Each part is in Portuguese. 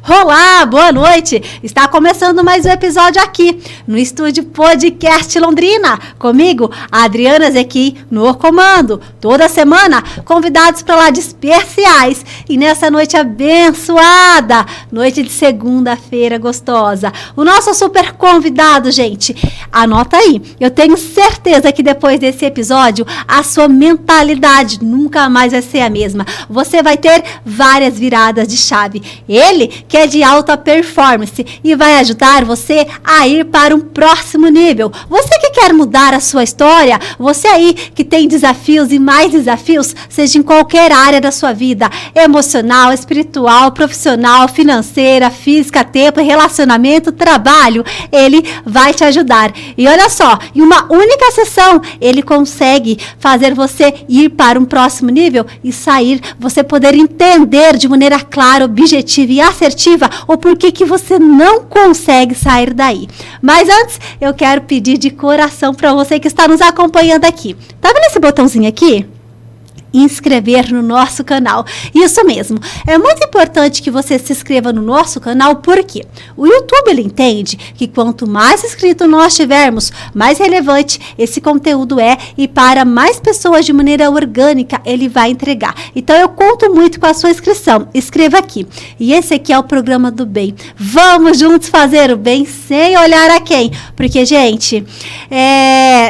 Olá, boa noite! Está começando mais um episódio aqui no Estúdio Podcast Londrina. Comigo, a Adriana Zequi, no comando. Toda semana, convidados para lá de especiais. E nessa noite abençoada, noite de segunda-feira gostosa. O nosso super convidado, gente, anota aí. Eu tenho certeza que depois desse episódio, a sua mentalidade nunca mais vai ser a mesma. Você vai ter várias viradas de chave. Ele que é de alta performance e vai ajudar você a ir para um próximo nível. Você que quer mudar a sua história, você aí que tem desafios e mais desafios, seja em qualquer área da sua vida, emocional, espiritual, profissional, financeira, física, tempo, relacionamento, trabalho, ele vai te ajudar. E olha só, em uma única sessão, ele consegue fazer você ir para um próximo nível e sair, você poder entender de maneira clara, objetiva e assertiva o porquê que você não consegue sair daí. Mas antes, eu quero pedir de coração para você que está nos acompanhando aqui. Tá vendo esse botãozinho aqui? Inscrever no nosso canal. Isso mesmo. É muito importante que você se inscreva no nosso canal, porque o YouTube ele entende que quanto mais inscritos nós tivermos, mais relevante esse conteúdo é e para mais pessoas de maneira orgânica ele vai entregar. Então eu conto muito com a sua inscrição. Escreva aqui. E esse aqui é o programa do bem. Vamos juntos fazer o bem sem olhar a quem. Porque, gente,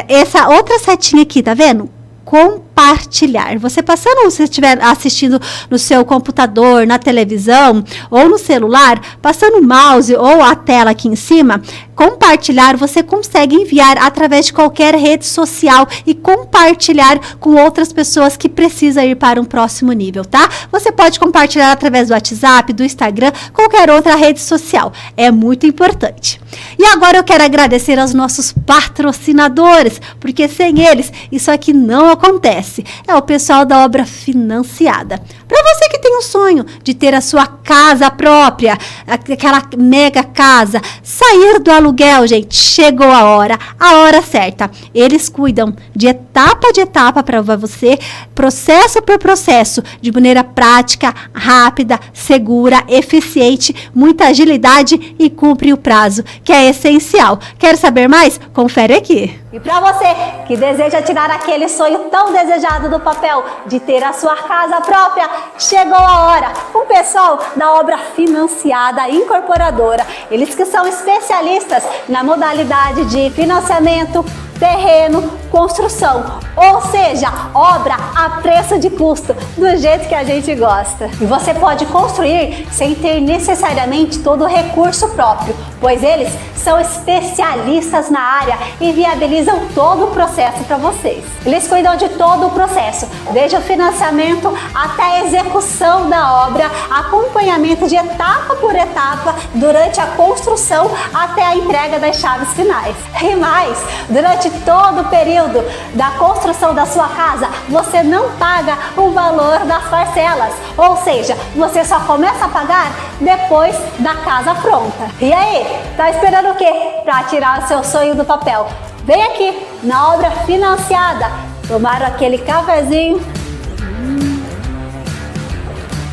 essa outra setinha aqui, tá vendo? Compartilhar. Você passando, se você estiver assistindo no seu computador, na televisão ou no celular, passando o mouse ou a tela aqui em cima, compartilhar, você consegue enviar através de qualquer rede social e compartilhar com outras pessoas que precisam ir para um próximo nível, tá? Você pode compartilhar através do WhatsApp, do Instagram, qualquer outra rede social. É muito importante. E agora eu quero agradecer aos nossos patrocinadores, porque sem eles, isso aqui não acontece. É o pessoal da Obra Financiada. Para você que tem um sonho de ter a sua casa própria, aquela mega casa, sair do aluguel, gente, chegou a hora certa. Eles cuidam de etapa para você, processo por processo, de maneira prática, rápida, segura, eficiente, muita agilidade e cumpre o prazo, que é essencial. Quer saber mais? Confere aqui. E para você que deseja tirar aquele sonho tão desejado do papel de ter a sua casa própria, chegou a hora. O pessoal da Obra Financiada Incorporadora, eles que são especialistas na modalidade de financiamento, terreno, construção, ou seja, obra a preço de custo, do jeito que a gente gosta. E você pode construir sem ter necessariamente todo o recurso próprio, pois eles são especialistas na área e viabilizam todo o processo para vocês. Eles cuidam de todo o processo, desde o financiamento até a execução da obra, acompanhamento de etapa por etapa durante a construção até a entrega das chaves finais. E mais, durante todo o período da construção da sua casa, você não paga o valor das parcelas, ou seja, você só começa a pagar depois da casa pronta. E aí, tá esperando o quê para tirar o seu sonho do papel? Vem aqui na Obra Financiada, tomar aquele cafezinho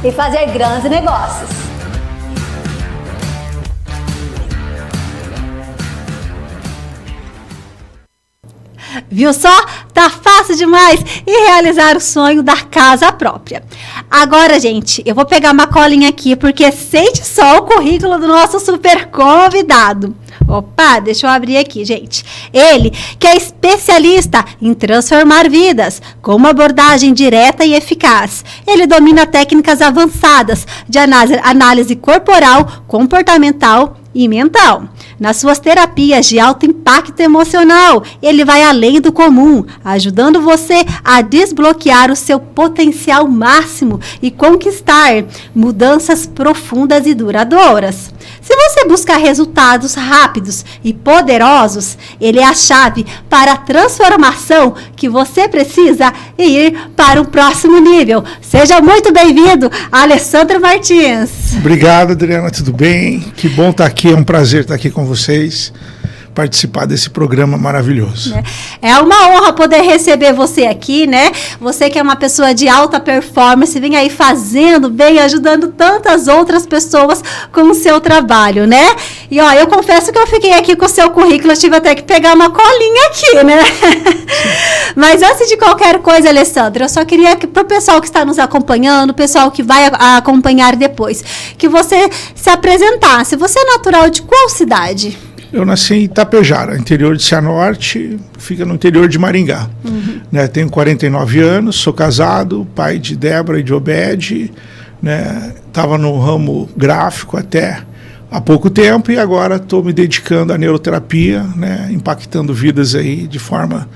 e fazer grandes negócios. Viu só? Tá fácil demais e realizar o sonho da casa própria. Agora, gente, eu vou pegar uma colinha aqui porque sente só o currículo do nosso super convidado. Opa, deixa eu abrir aqui, gente. Ele, que é especialista em transformar vidas, com uma abordagem direta e eficaz. Ele domina técnicas avançadas de análise corporal, comportamental e mental. Nas suas terapias de alto impacto emocional, ele vai além do comum, ajudando você a desbloquear o seu potencial máximo e conquistar mudanças profundas e duradouras. Se você buscar resultados rápidos e poderosos, ele é a chave para a transformação que você precisa e ir para um próximo nível. Seja muito bem-vindo, Alessandro Martins. Obrigado, Adriana, tudo bem? Que bom estar aqui, é um prazer estar aqui com vocês. participar desse programa maravilhoso. É uma honra poder receber você aqui, né? Você que é uma pessoa de alta performance, vem aí fazendo bem, ajudando tantas outras pessoas com o seu trabalho, né? E ó, eu confesso que eu fiquei aqui com o seu currículo, eu tive até que pegar uma colinha aqui, né? Mas antes de qualquer coisa, Alessandra, eu só queria que para o pessoal que está nos acompanhando, o pessoal que vai acompanhar depois, que você se apresentasse. Você é natural de qual cidade? Eu nasci em Itapejara, interior de Cianorte, fica no interior de Maringá. Né, tenho 49 anos, sou casado, pai de Débora e de Obed, né, estava no ramo gráfico até há pouco tempo e agora estou me dedicando à neuroterapia, né, impactando vidas aí de forma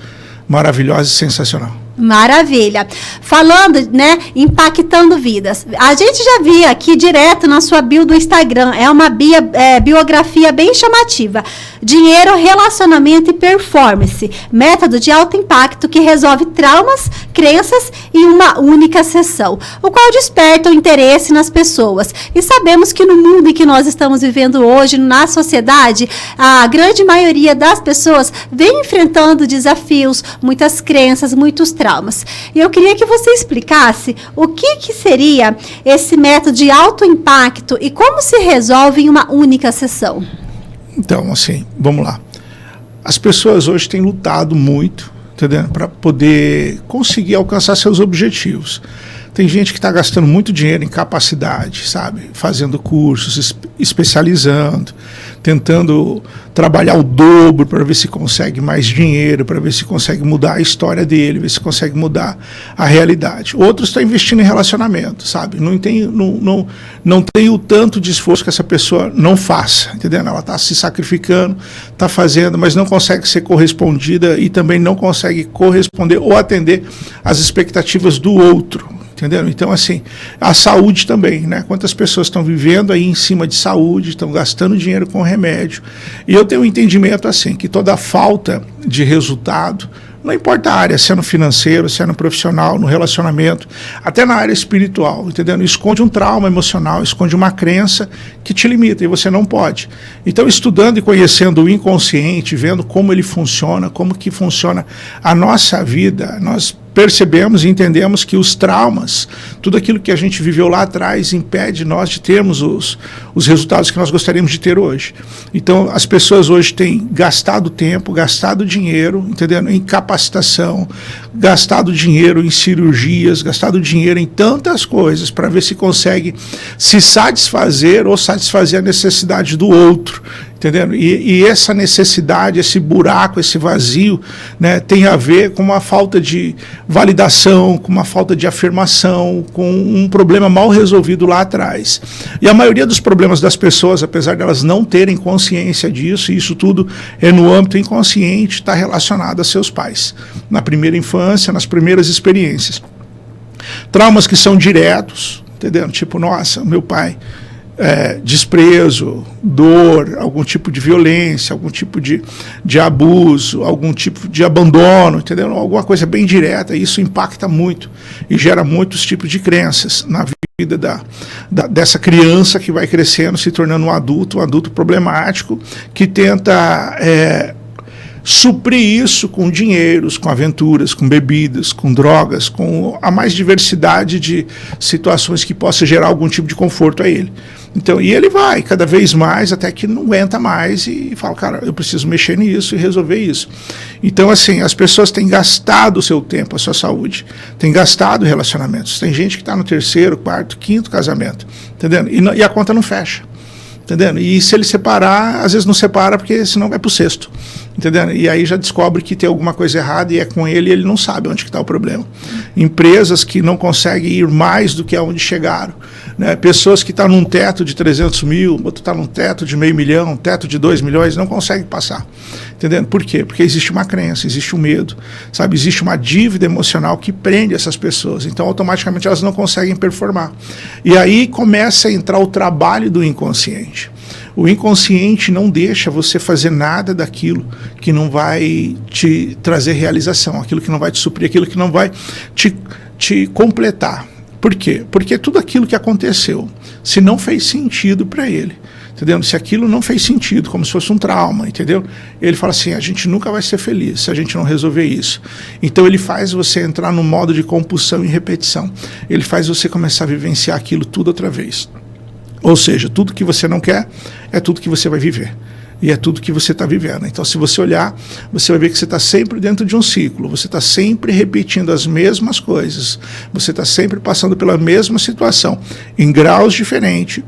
maravilhosa e sensacional. Maravilha. Falando, né, impactando vidas. A gente já via aqui direto na sua bio do Instagram, é uma biografia bem chamativa. Dinheiro, relacionamento e performance. Método de alto impacto que resolve traumas, crenças em uma única sessão, o qual desperta o interesse nas pessoas. E sabemos que no mundo em que nós estamos vivendo hoje, na sociedade, a grande maioria das pessoas vem enfrentando desafios, muitas crenças, muitos traumas. E eu queria que você explicasse o que seria esse método de alto impacto e como se resolve em uma única sessão. Então, assim, vamos lá. As pessoas hoje têm lutado muito, entendeu? Para poder conseguir alcançar seus objetivos. Tem gente que está gastando muito dinheiro em capacidade, sabe? Fazendo cursos, especializando, tentando trabalhar o dobro para ver se consegue mais dinheiro, para ver se consegue mudar a história dele, ver se consegue mudar a realidade. Outros estão investindo em relacionamento, sabe? Não tem o tanto de esforço que essa pessoa não faça, entendeu? Ela está se sacrificando, está fazendo, mas não consegue ser correspondida e também não consegue corresponder ou atender às expectativas do outro. Entendeu? Então, assim, a saúde também, né? Quantas pessoas estão vivendo aí em cima de saúde, estão gastando dinheiro com remédio. E eu tenho um entendimento, assim, que toda falta de resultado, não importa a área, se é no financeiro, se é no profissional, no relacionamento, até na área espiritual, entendeu? Esconde um trauma emocional, esconde uma crença que te limita e você não pode. Então, estudando e conhecendo o inconsciente, vendo como ele funciona, como que funciona a nossa vida, nós percebemos e entendemos que os traumas, tudo aquilo que a gente viveu lá atrás, impede nós de termos os resultados que nós gostaríamos de ter hoje. Então, as pessoas hoje têm gastado tempo, gastado dinheiro, entendeu? Em capacitação, gastado dinheiro em cirurgias, gastado dinheiro em tantas coisas para ver se consegue se satisfazer ou satisfazer a necessidade do outro. Entendendo? E essa necessidade, esse buraco, esse vazio, né, tem a ver com uma falta de validação, com uma falta de afirmação, com um problema mal resolvido lá atrás. E a maioria dos problemas das pessoas, apesar de elas não terem consciência disso, e isso tudo é no âmbito inconsciente, está relacionado a seus pais, na primeira infância, nas primeiras experiências. Traumas que são diretos, entendeu? Tipo, nossa, meu pai... desprezo, dor, algum tipo de violência, algum tipo de abuso, algum tipo de abandono, entendeu? Alguma coisa bem direta, e isso impacta muito e gera muitos tipos de crenças na vida dessa criança que vai crescendo, se tornando um adulto problemático, que tenta suprir isso com dinheiros, com aventuras, com bebidas, com drogas, com a mais diversidade de situações que possa gerar algum tipo de conforto a ele. Então, e ele vai cada vez mais até que não aguenta mais e fala, cara, eu preciso mexer nisso e resolver isso. Então, assim, as pessoas têm gastado o seu tempo, a sua saúde, têm gastado relacionamentos. Tem gente que está no 3º, 4º, 5º casamento, entendendo? E a conta não fecha. Entendendo? E se ele separar, às vezes não separa porque senão vai para o 6º, entendendo? E aí já descobre que tem alguma coisa errada e é com ele e ele não sabe onde está o problema. Empresas que não conseguem ir mais do que aonde chegaram, né? Pessoas que estão num teto de 300 mil, outro está num teto de $500 mil, teto de 2 milhões, não consegue passar, entendendo? Por quê? Porque existe uma crença, existe um medo, sabe? Existe uma dívida emocional que prende essas pessoas, então automaticamente elas não conseguem performar. E aí começa a entrar o trabalho do inconsciente. O inconsciente não deixa você fazer nada daquilo que não vai te trazer realização, aquilo que não vai te suprir, aquilo que não vai te completar. Por quê? Porque tudo aquilo que aconteceu, se não fez sentido para ele, entendeu? Se aquilo não fez sentido, como se fosse um trauma, entendeu? Ele fala assim, a gente nunca vai ser feliz se a gente não resolver isso. Então ele faz você entrar no modo de compulsão e repetição. Ele faz você começar a vivenciar aquilo tudo outra vez. Ou seja, tudo que você não quer é tudo que você vai viver. E é tudo que você está vivendo. Então, se você olhar, você vai ver que você está sempre dentro de um ciclo. Você está sempre repetindo as mesmas coisas. Você está sempre passando pela mesma situação, em graus diferentes,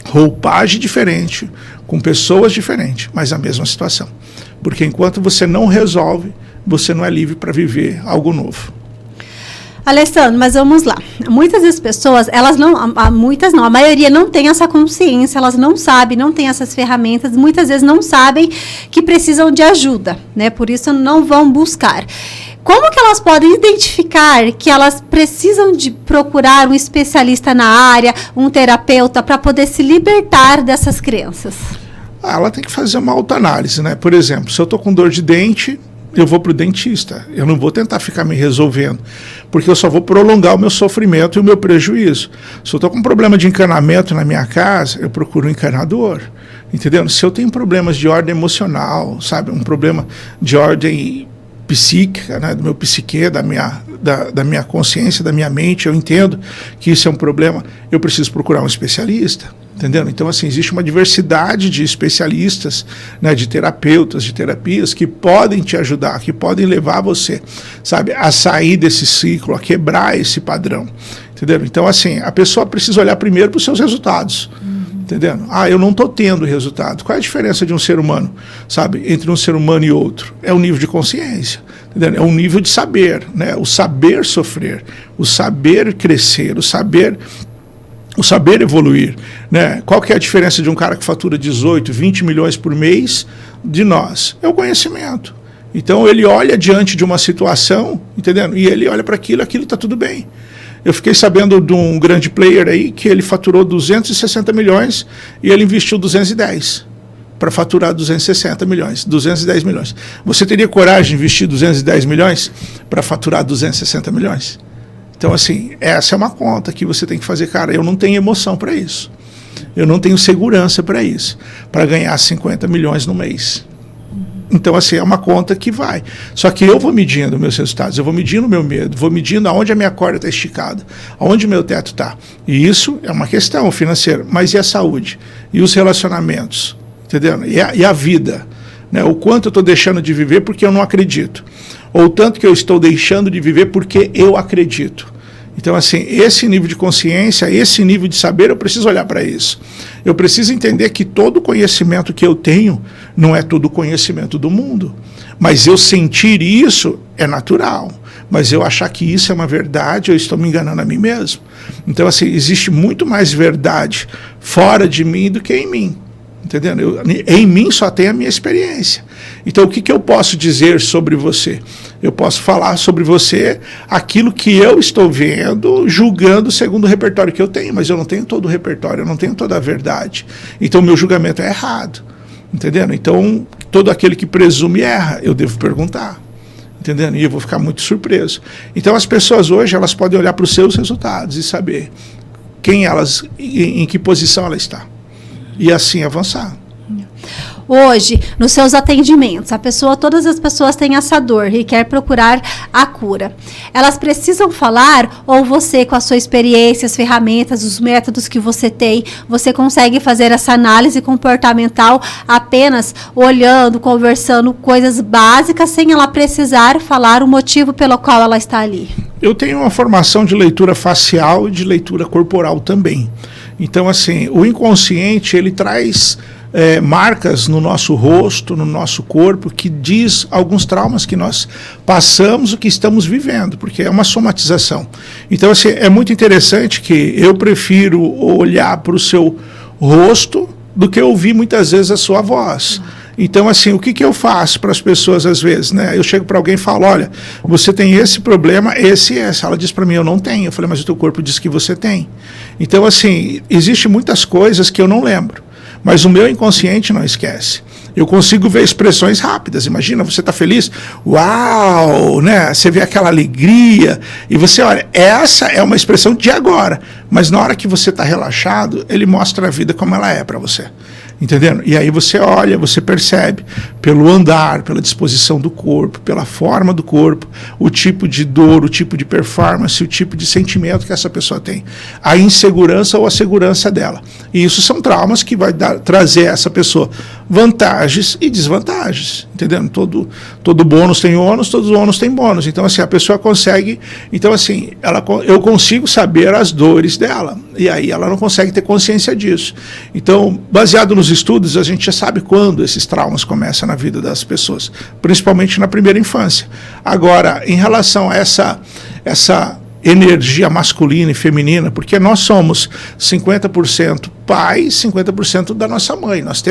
roupagem diferente, com pessoas diferentes, mas a mesma situação. Porque enquanto você não resolve, você não é livre para viver algo novo. Alessandro, mas vamos lá. Muitas das pessoas, elas não, a maioria não tem essa consciência, elas não sabem, não tem essas ferramentas, muitas vezes não sabem que precisam de ajuda, né? Por isso não vão buscar. Como que elas podem identificar que elas precisam de procurar um especialista na área, um terapeuta, para poder se libertar dessas crenças? Ela tem que fazer uma autoanálise, né? Por exemplo, se eu estou com dor de dente, eu vou para o dentista. Eu não vou tentar ficar me resolvendo, porque eu só vou prolongar o meu sofrimento e o meu prejuízo. Se eu estou com um problema de encanamento na minha casa, eu procuro um encanador. Entendeu? Se eu tenho problemas de ordem emocional, sabe? Um problema de ordem psíquica, né? Do meu psique, da minha consciência, da minha mente, eu entendo que isso é um problema, eu preciso procurar um especialista. Entendeu? Então, assim, existe uma diversidade de especialistas, né, de terapeutas, de terapias que podem te ajudar, que podem levar você, sabe, a sair desse ciclo, a quebrar esse padrão. Entendeu? Então, assim, a pessoa precisa olhar primeiro para os seus resultados. Entendendo? Eu não estou tendo resultado. Qual é a diferença de um ser humano, sabe, entre um ser humano e outro? É o nível de consciência, entendeu? É o nível de saber, né? O saber sofrer, o saber crescer, o saber evoluir, né? Qual que é a diferença de um cara que fatura 18, 20 milhões por mês de nós? É o conhecimento. Então ele olha diante de uma situação, entendendo? E ele olha para aquilo está tudo bem. Eu fiquei sabendo de um grande player aí que ele faturou 260 milhões e ele investiu 210 para faturar 260 milhões, 210 milhões. Você teria coragem de investir 210 milhões para faturar 260 milhões? Então, assim, essa é uma conta que você tem que fazer. Cara, eu não tenho emoção para isso. Eu não tenho segurança para isso, para ganhar 50 milhões no mês. Então, assim, é uma conta que vai. Só que eu vou medindo meus resultados, eu vou medindo o meu medo, vou medindo aonde a minha corda está esticada, aonde o meu teto está. E isso é uma questão financeira. Mas e a saúde? E os relacionamentos? Entendeu? E a vida? Né? O quanto eu estou deixando de viver porque eu não acredito. Ou tanto que eu estou deixando de viver porque eu acredito. Então, assim, esse nível de consciência, esse nível de saber, eu preciso olhar para isso. Eu preciso entender que todo conhecimento que eu tenho não é todo o conhecimento do mundo. Mas eu sentir isso é natural. Mas eu achar que isso é uma verdade, eu estou me enganando a mim mesmo. Então, assim, existe muito mais verdade fora de mim do que em mim. Entendendo? Em mim só tem a minha experiência. Então, o que eu posso dizer sobre você? Eu posso falar sobre você aquilo que eu estou vendo, julgando segundo o repertório que eu tenho, mas eu não tenho todo o repertório, eu não tenho toda a verdade. Então, o meu julgamento é errado. Entendendo? Então, todo aquele que presume erra, eu devo perguntar. Entendendo? E eu vou ficar muito surpreso. Então, as pessoas hoje, elas podem olhar para os seus resultados e saber quem elas, em que posição ela está. E assim avançar. Hoje, nos seus atendimentos, todas as pessoas têm essa dor e quer procurar a cura. Elas precisam falar, ou você, com a sua experiência, as ferramentas, os métodos que você tem, você consegue fazer essa análise comportamental apenas olhando, conversando coisas básicas, sem ela precisar falar o motivo pelo qual ela está ali? Eu tenho uma formação de leitura facial e de leitura corporal também. Então, assim, o inconsciente, ele traz marcas no nosso rosto, no nosso corpo, que diz alguns traumas que nós passamos, o que estamos vivendo, porque é uma somatização. Então, assim, é muito interessante que eu prefiro olhar para o seu rosto do que ouvir muitas vezes a sua voz. Então, assim, o que eu faço para as pessoas às vezes, né? Eu chego para alguém e falo, olha, você tem esse problema, esse e esse. Ela diz para mim, eu não tenho. Eu falei, mas o teu corpo diz que você tem. Então, assim, existem muitas coisas que eu não lembro, mas o meu inconsciente não esquece. Eu consigo ver expressões rápidas. Imagina, você está feliz, uau, né? Você vê aquela alegria e você olha, essa é uma expressão de agora, mas na hora que você está relaxado, ele mostra a vida como ela é para você. Entendendo? E aí você olha, você percebe pelo andar, pela disposição do corpo, pela forma do corpo, o tipo de dor, o tipo de performance, o tipo de sentimento que essa pessoa tem, a insegurança ou a segurança dela. E isso são traumas que vai trazer a essa pessoa vantagens e desvantagens, entendendo? Todo bônus tem ônus, todos os ônus tem bônus. Então assim, a pessoa consegue, então assim, eu consigo saber as dores dela, e aí ela não consegue ter consciência disso. Então, baseado nos estudos, a gente já sabe quando esses traumas começam na vida das pessoas, principalmente na primeira infância. Agora, em relação a essa energia masculina e feminina, porque nós somos 50% pai, 50% da nossa mãe. Nós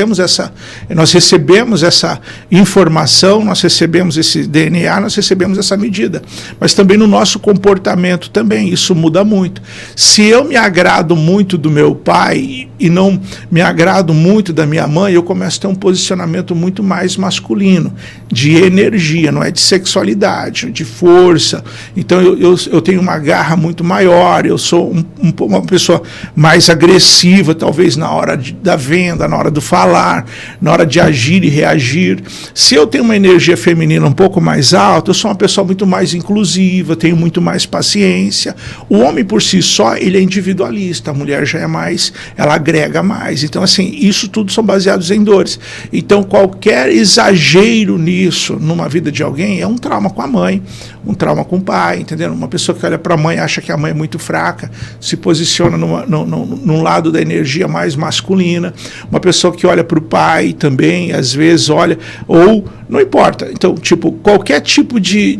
recebemos essa informação, nós recebemos esse DNA, nós recebemos essa medida. Mas também no nosso comportamento também, isso muda muito. Se eu me agrado muito do meu pai e não me agrado muito da minha mãe, eu começo a ter um posicionamento muito mais masculino, de energia, não é de sexualidade, de força. Então eu tenho uma garra muito maior, eu sou uma pessoa mais agressiva, talvez na hora da venda, na hora do falar, na hora de agir e reagir. Se eu tenho uma energia feminina um pouco mais alta, eu sou uma pessoa muito mais inclusiva, tenho muito mais paciência. O homem por si só, ele é individualista, a mulher já é mais, ela agrega mais. Então assim, isso tudo são baseados em dores. Então qualquer exagero nisso, numa vida de alguém, é um trauma com a mãe, um trauma com o pai, entendeu? Uma pessoa que olha para a mãe, acha que a mãe é muito fraca, se posiciona num lado da energia mais masculina. Uma pessoa que olha para o pai também, às vezes olha, ou não importa. Então, tipo, qualquer tipo de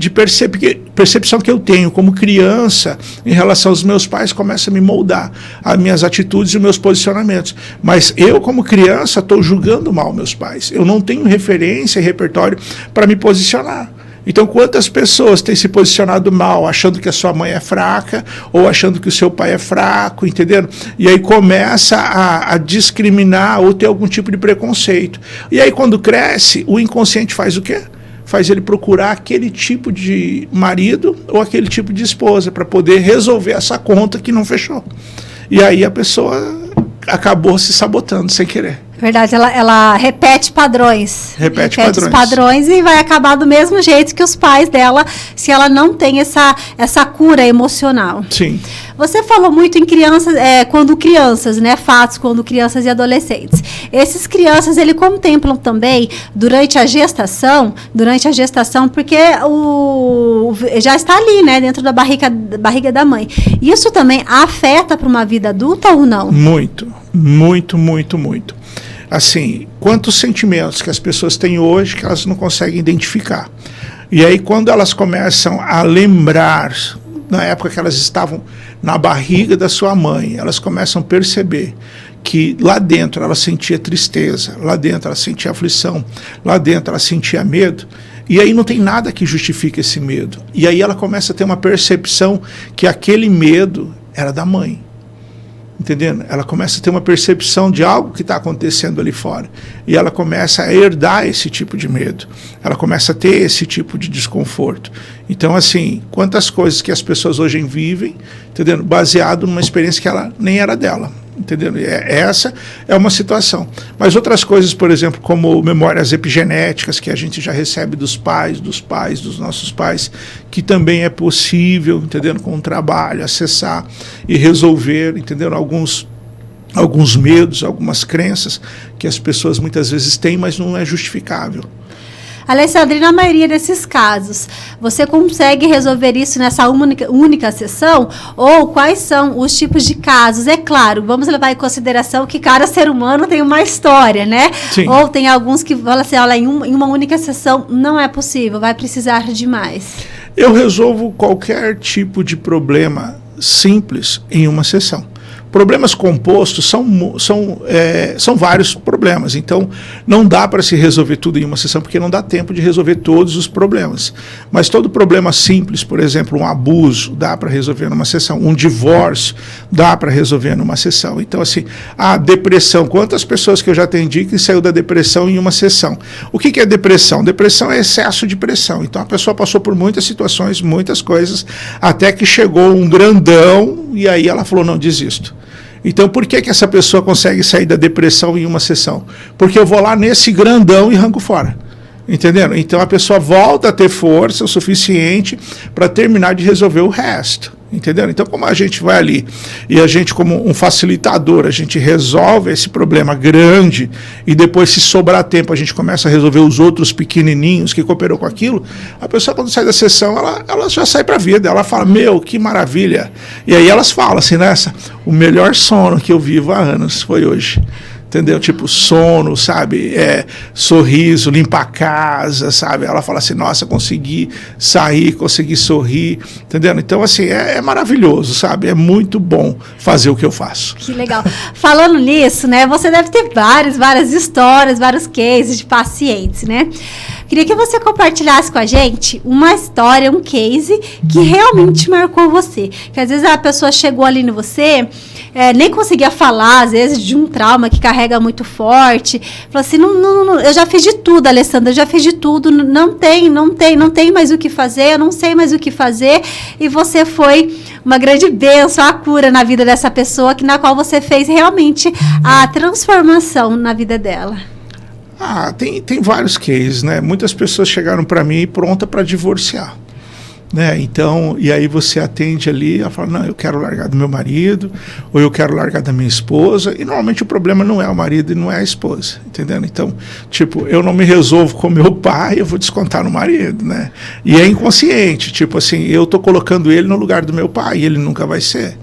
percepção que eu tenho como criança em relação aos meus pais começa a me moldar as minhas atitudes e os meus posicionamentos. Mas eu, como criança, estou julgando mal meus pais. Eu não tenho referência e repertório para me posicionar. Então, quantas pessoas têm se posicionado mal, achando que a sua mãe é fraca, ou achando que o seu pai é fraco, entendendo? E aí começa a discriminar ou ter algum tipo de preconceito. E aí, quando cresce, o inconsciente faz o quê? Faz ele procurar aquele tipo de marido ou aquele tipo de esposa para poder resolver essa conta que não fechou. E aí a pessoa acabou se sabotando sem querer. Verdade, ela repete padrões. Repete os padrões e vai acabar do mesmo jeito que os pais dela, se ela não tem essa cura emocional. Sim. Você falou muito em crianças, quando crianças, né? Fatos quando crianças e adolescentes. Esses crianças, ele contemplam também durante a gestação, porque já está ali, né? Dentro da barriga da mãe. Isso também afeta para uma vida adulta ou não? Muito, muito, muito, muito. Assim, quantos sentimentos que as pessoas têm hoje que elas não conseguem identificar. E aí, quando elas começam a lembrar, na época que elas estavam na barriga da sua mãe, elas começam a perceber que lá dentro ela sentia tristeza, lá dentro ela sentia aflição, lá dentro ela sentia medo. E aí não tem nada que justifique esse medo. E aí ela começa a ter uma percepção que aquele medo era da mãe. Entendendo? Ela começa a ter uma percepção de algo que está acontecendo ali fora. E ela começa a herdar esse tipo de medo. Ela começa a ter esse tipo de desconforto. Então, assim, quantas coisas que as pessoas hoje vivem, entendendo? Baseado numa experiência que ela nem era dela. Entendendo? Essa é uma situação. Mas outras coisas, por exemplo, como memórias epigenéticas, que a gente já recebe dos nossos pais, que também é possível, entendendo? Com o trabalho, acessar e resolver, entendendo? Alguns medos, algumas crenças que as pessoas muitas vezes têm, mas não é justificável. Alessandra, na maioria desses casos, você consegue resolver isso nessa única sessão? Ou quais são os tipos de casos? É claro, vamos levar em consideração que cada ser humano tem uma história, né? Sim. Ou tem alguns que falam assim, olha, em uma única sessão não é possível, vai precisar de mais. Eu resolvo qualquer tipo de problema simples em uma sessão. Problemas compostos são vários problemas, então não dá para se resolver tudo em uma sessão, porque não dá tempo de resolver todos os problemas. Mas todo problema simples, por exemplo, um abuso, dá para resolver numa sessão, um divórcio, dá para resolver numa sessão. Então, assim, a depressão, quantas pessoas que eu já atendi que saiu da depressão em uma sessão? O que é depressão? Depressão é excesso de pressão. Então, a pessoa passou por muitas situações, muitas coisas, até que chegou um grandão e aí ela falou, não, desisto. Então, por que essa pessoa consegue sair da depressão em uma sessão? Porque eu vou lá nesse grandão e arranco fora. Entendendo? Então, a pessoa volta a ter força o suficiente para terminar de resolver o resto. Entendeu? Então, como a gente vai ali e a gente, como um facilitador, a gente resolve esse problema grande e depois, se sobrar tempo, a gente começa a resolver os outros pequenininhos que cooperou com aquilo, a pessoa, quando sai da sessão, ela já sai para a vida. Ela fala, meu, que maravilha. E aí elas falam assim, o melhor sono que eu vivo há anos foi hoje. Entendeu? Tipo, sono, sabe? Sorriso, limpar a casa, sabe? Ela fala assim, nossa, consegui sair, consegui sorrir, entendeu? Então, assim, é maravilhoso, sabe? É muito bom fazer o que eu faço. Que legal. Falando nisso, né? Você deve ter várias histórias, vários cases de pacientes, né? Queria que você compartilhasse com a gente uma história, um case que realmente marcou você. Que às vezes a pessoa chegou ali no você, nem conseguia falar, às vezes, de um trauma que carrega muito forte. Falou assim, não, eu já fiz de tudo, Alessandra, eu já fiz de tudo, não tem mais o que fazer, eu não sei mais o que fazer. E você foi uma grande bênção, a cura na vida dessa pessoa, na qual você fez realmente a transformação na vida dela. Tem vários cases, né? Muitas pessoas chegaram para mim pronta para divorciar, né? Então, e aí você atende ali, ela fala, não, eu quero largar do meu marido, ou eu quero largar da minha esposa, e normalmente o problema não é o marido e não é a esposa, entendendo? Então, tipo, eu não me resolvo com meu pai, eu vou descontar no marido, né? E é inconsciente, tipo assim, eu tô colocando ele no lugar do meu pai, e ele nunca vai ser.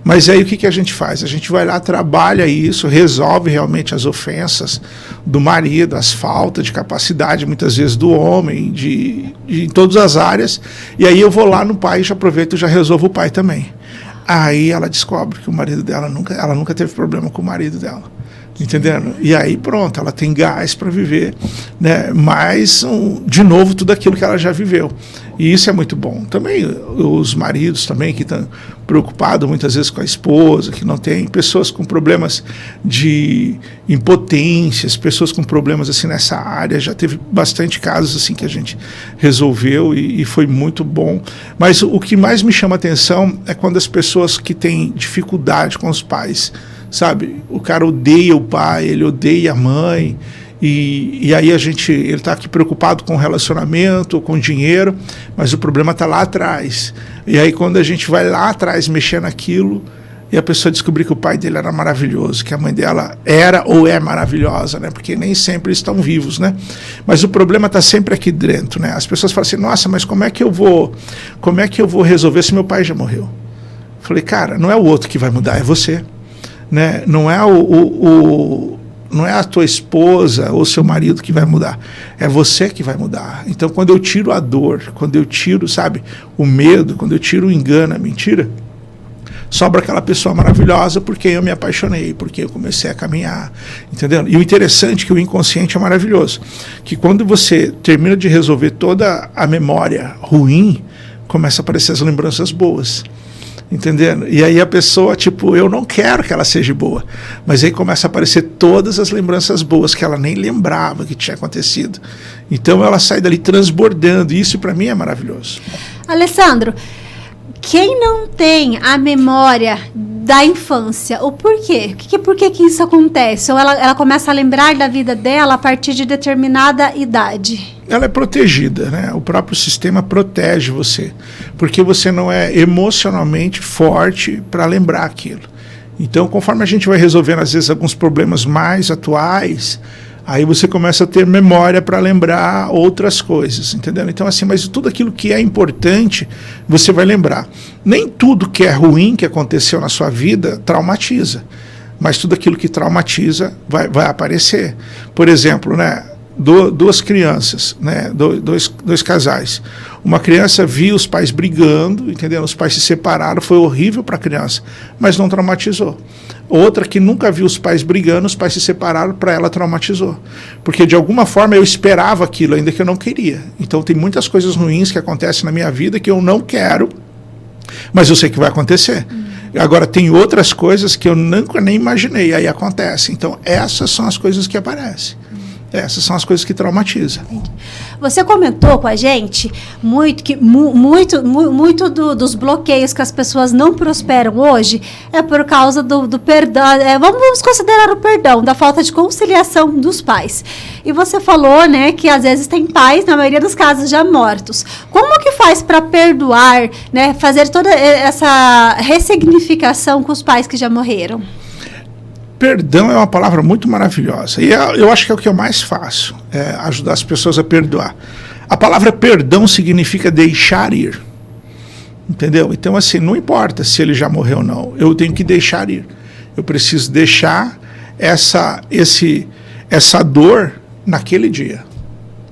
Mas aí o que a gente faz? A gente vai lá, trabalha isso, resolve realmente as ofensas do marido, as faltas de capacidade, muitas vezes, do homem, em todas as áreas. E aí eu vou lá no pai, já aproveito e já resolvo o pai também. Aí ela descobre que o marido dela ela nunca teve problema com o marido dela. Entendendo? E aí pronto, ela tem gás para viver, né? Mais de novo tudo aquilo que ela já viveu. E isso é muito bom. Também os maridos também que estão preocupados muitas vezes com a esposa, que não tem, pessoas com problemas de impotências, pessoas com problemas assim nessa área, já teve bastante casos assim que a gente resolveu e foi muito bom. Mas o que mais me chama atenção é quando as pessoas que têm dificuldade com os pais, sabe, o cara odeia o pai, ele odeia a mãe, e aí ele está aqui preocupado com o relacionamento, com o dinheiro, mas o problema está lá atrás. E aí quando a gente vai lá atrás mexer naquilo, e a pessoa descobrir que o pai dele era maravilhoso, que a mãe dela era ou é maravilhosa, né? Porque nem sempre estão vivos, né? Mas o problema está sempre aqui dentro, né? As pessoas falam assim, nossa, mas como é que eu vou resolver se meu pai já morreu? Eu falei, cara, não é o outro que vai mudar, é você. Né? Não é não é a tua esposa ou seu marido que vai mudar, é você que vai mudar. Então, quando eu tiro a dor, quando eu tiro, sabe, o medo, quando eu tiro o engano, a mentira, sobra aquela pessoa maravilhosa porque eu me apaixonei, porque eu comecei a caminhar, entendeu? E o interessante é que o inconsciente é maravilhoso, que quando você termina de resolver toda a memória ruim, começa a aparecer as lembranças boas. Entendendo? E aí a pessoa, tipo, eu não quero que ela seja boa, mas aí começa a aparecer todas as lembranças boas que ela nem lembrava que tinha acontecido. Então ela sai dali transbordando, e isso para mim é maravilhoso. Alessandro, quem não tem a memória da infância, o porquê? Por que isso acontece? Ou ela começa a lembrar da vida dela a partir de determinada idade? Ela é protegida, né? O próprio sistema protege você, porque você não é emocionalmente forte para lembrar aquilo. Então, conforme a gente vai resolvendo, às vezes, alguns problemas mais atuais, aí você começa a ter memória para lembrar outras coisas, entendeu? Então, assim, mas tudo aquilo que é importante, você vai lembrar. Nem tudo que é ruim que aconteceu na sua vida traumatiza, mas tudo aquilo que traumatiza vai aparecer. Por exemplo, né? duas crianças, né? Dois casais. Uma criança viu os pais brigando, entendeu? Os pais se separaram, foi horrível para a criança, mas não traumatizou. Outra que nunca viu os pais brigando, os pais se separaram, para ela traumatizou. Porque de alguma forma eu esperava aquilo, ainda que eu não queria. Então tem muitas coisas ruins que acontecem na minha vida que eu não quero, mas eu sei que vai acontecer. Agora tem outras coisas que eu nunca nem imaginei, aí acontece. Então essas são as coisas que aparecem. Essas são as coisas que traumatizam. Você comentou com a gente muito dos bloqueios que as pessoas não prosperam hoje é por causa do perdão. Vamos considerar o perdão, da falta de conciliação dos pais. E você falou, né, que às vezes tem pais, na maioria dos casos, já mortos. Como que faz para perdoar, né, fazer toda essa ressignificação com os pais que já morreram? Perdão é uma palavra muito maravilhosa. E eu acho que é o que eu mais faço, é ajudar as pessoas a perdoar. A palavra perdão significa deixar ir. Entendeu? Então, assim, não importa se ele já morreu ou não, eu tenho que deixar ir. Eu preciso deixar essa dor naquele dia.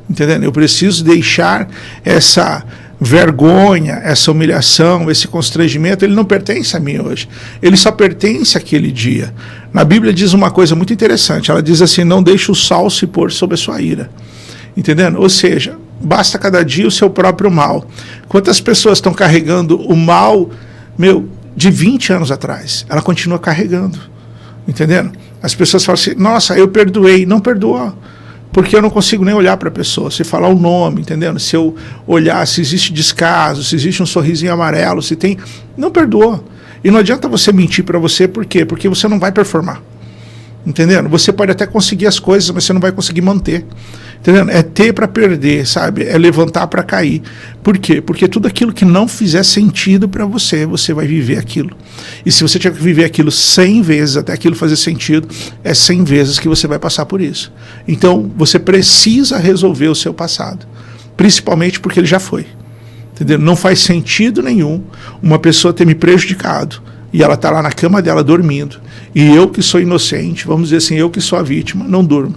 Entendeu? Eu preciso deixar essa vergonha, essa humilhação, esse constrangimento, ele não pertence a mim hoje. Ele só pertence àquele dia. Na Bíblia diz uma coisa muito interessante. Ela diz assim, não deixe o sol se pôr sobre a sua ira. Entendendo? Ou seja, basta cada dia o seu próprio mal. Quantas pessoas estão carregando o mal, de 20 anos atrás? Ela continua carregando. Entendendo? As pessoas falam assim, nossa, eu perdoei. Não perdoa. Porque eu não consigo nem olhar para a pessoa, se falar o nome, entendendo? Se eu olhar, se existe descaso, se existe um sorrisinho amarelo, se tem... Não perdoa. E não adianta você mentir para você, por quê? Porque você não vai performar. Entendendo? Você pode até conseguir as coisas, mas você não vai conseguir manter. Entendendo? É ter para perder, sabe? É levantar para cair. Por quê? Porque tudo aquilo que não fizer sentido para você, você vai viver aquilo. E se você tiver que viver aquilo 100 vezes, até aquilo fazer sentido, é 100 vezes que você vai passar por isso. Então, você precisa resolver o seu passado. Principalmente porque ele já foi. Entendeu? Não faz sentido nenhum uma pessoa ter me prejudicado e ela está lá na cama dela dormindo. E eu que sou inocente, vamos dizer assim, eu que sou a vítima, não durmo.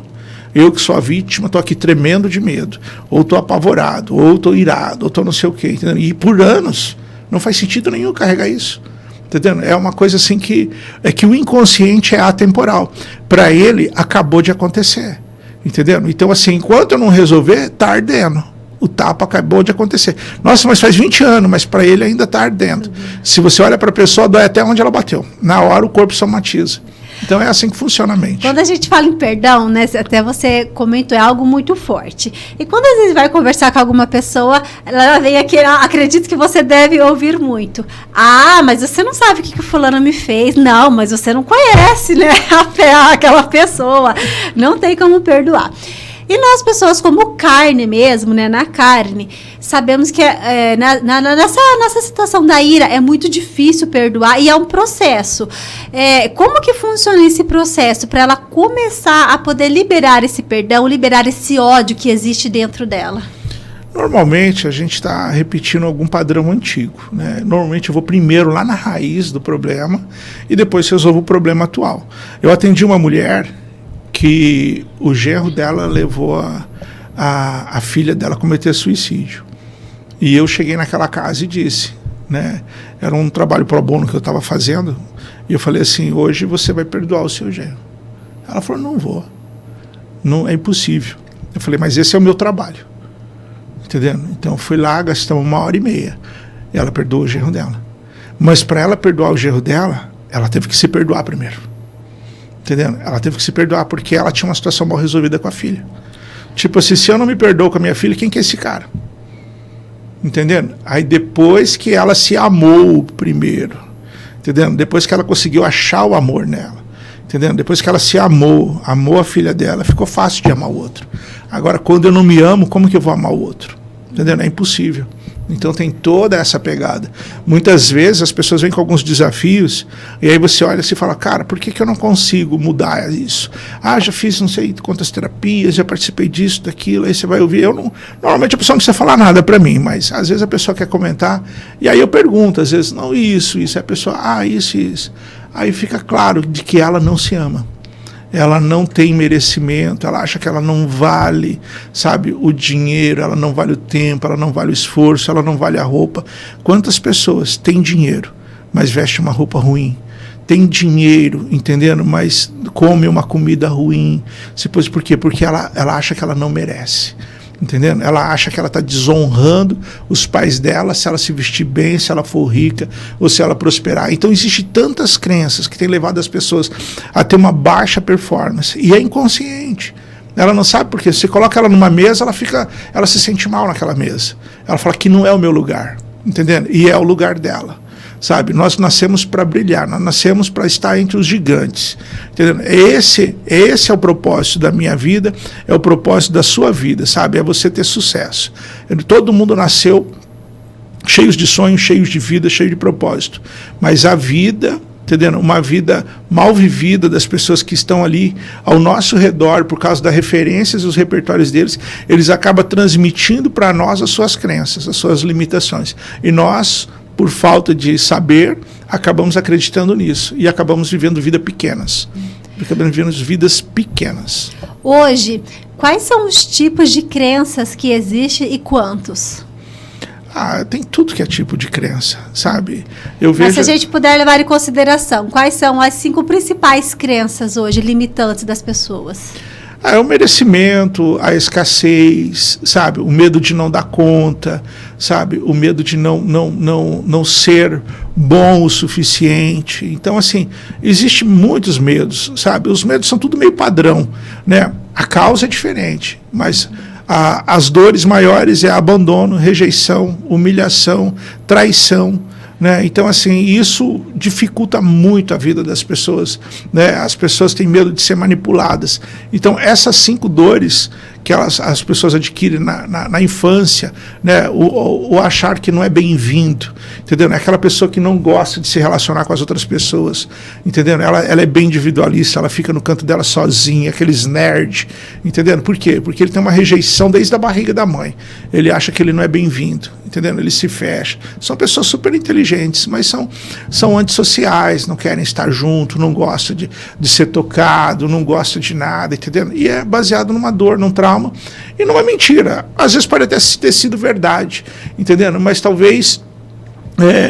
Eu que sou a vítima, estou aqui tremendo de medo, ou estou apavorado, ou estou irado, ou estou não sei o quê. Entendeu? E por anos, não faz sentido nenhum carregar isso. Entendeu? É uma coisa assim que o inconsciente é atemporal. Para ele, acabou de acontecer. Entendeu? Então, assim, enquanto eu não resolver, está ardendo. O tapa acabou de acontecer. Nossa, mas faz 20 anos, mas para ele ainda está ardendo. Se você olha para a pessoa, dói até onde ela bateu. Na hora o corpo somatiza. Então é assim que funciona a mente. Quando a gente fala em perdão, né, até você comentou, é algo muito forte. E quando às vezes vai conversar com alguma pessoa, ela vem aqui, acredito que você deve ouvir muito. Ah, mas você não sabe o que o fulano me fez. Não, mas você não conhece, né, aquela pessoa. Não tem como perdoar. E nós, pessoas como carne mesmo, né, na carne, sabemos que nessa situação da ira é muito difícil perdoar e é um processo. Como que funciona esse processo para ela começar a poder liberar esse perdão, liberar esse ódio que existe dentro dela? Normalmente a gente está repetindo algum padrão antigo, né? Normalmente eu vou primeiro lá na raiz do problema e depois resolvo o problema atual. Eu atendi uma mulher que o genro dela levou a filha dela a cometer suicídio. E eu cheguei naquela casa e disse, né, era um trabalho pro bono que eu estava fazendo, e eu falei assim, hoje você vai perdoar o seu genro. Ela falou, não vou, não, é impossível. Eu falei, mas esse é o meu trabalho. Entendendo? Então eu fui lá, gastamos 1h30, e ela perdoou o genro dela. Mas para ela perdoar o genro dela, ela teve que se perdoar primeiro. Entendendo? Ela teve que se perdoar porque ela tinha uma situação mal resolvida com a filha. Tipo assim, se eu não me perdoo com a minha filha, quem que é esse cara? Entendendo? Aí depois que ela se amou primeiro, entendendo? Depois que ela conseguiu achar o amor nela, entendendo? Depois que ela se amou a filha dela, ficou fácil de amar o outro. Agora, quando eu não me amo, como que eu vou amar o outro? Entendendo? É impossível. Então tem toda essa pegada. Muitas vezes as pessoas vêm com alguns desafios e aí você olha e fala, cara, por que eu não consigo mudar isso? Ah, já fiz não sei quantas terapias, já participei disso, daquilo, aí você vai ouvir. Normalmente a pessoa não precisa falar nada para mim, mas às vezes a pessoa quer comentar e aí eu pergunto, às vezes, não, isso, a pessoa, isso. Aí fica claro de que ela não se ama. ela não tem merecimento, ela acha que ela não vale, sabe, o dinheiro, ela não vale o tempo, ela não vale o esforço, ela não vale a roupa. Quantas pessoas têm dinheiro, mas vestem uma roupa ruim? Tem dinheiro, entendendo? Mas come uma comida ruim. Por quê? Porque ela acha que ela não merece. Entendendo? Ela acha que ela está desonrando os pais dela se ela se vestir bem, se ela for rica ou se ela prosperar. Então existem tantas crenças que têm levado as pessoas a ter uma baixa performance. E é inconsciente. Ela não sabe por quê. Você coloca ela numa mesa, ela se sente mal naquela mesa. Ela fala que não é o meu lugar. Entendendo? E é o lugar dela. Sabe, nós nascemos para brilhar, nós nascemos para estar entre os gigantes, entendeu? Esse é o propósito da minha vida, é o propósito da sua vida, sabe? É você ter sucesso. Todo mundo nasceu cheios de sonhos, cheios de vida, cheio de propósito, mas a vida, entendeu? Uma vida mal vivida das pessoas que estão ali ao nosso redor, por causa das referências e os repertórios deles, eles acabam transmitindo para nós as suas crenças, as suas limitações, e nós, por falta de saber, acabamos acreditando nisso e acabamos vivendo vidas pequenas. Acabamos vivendo vidas pequenas. Hoje, quais são os tipos de crenças que existem e quantos? Tem tudo que é tipo de crença, sabe? Mas se a gente puder levar em consideração, quais são as 5 principais crenças hoje limitantes das pessoas? É o merecimento, a escassez, sabe? O medo de não dar conta, sabe? O medo de não ser bom o suficiente. Então, assim, existem muitos medos, sabe? Os medos são tudo meio padrão, né? A causa é diferente, mas as dores maiores é abandono, rejeição, humilhação, traição, né? Então, assim, isso dificulta muito a vida das pessoas, né? As pessoas têm medo de ser manipuladas. Então, essas 5 dores que as pessoas adquirem na infância, né? O achar que não é bem-vindo, entendeu? É aquela pessoa que não gosta de se relacionar com as outras pessoas, entendeu? Ela é bem individualista, ela fica no canto dela sozinha, aqueles nerd, entendeu? Por quê? Porque ele tem uma rejeição desde a barriga da mãe. Ele acha que ele não é bem-vindo, entendeu? Ele se fecha. São pessoas super inteligentes, mas são antissociais, não querem estar junto, não gostam de ser tocado, não gostam de nada, entendeu? E é baseado numa dor, num trauma e numa mentira. Às vezes pode até ter sido verdade, entendeu? Mas talvez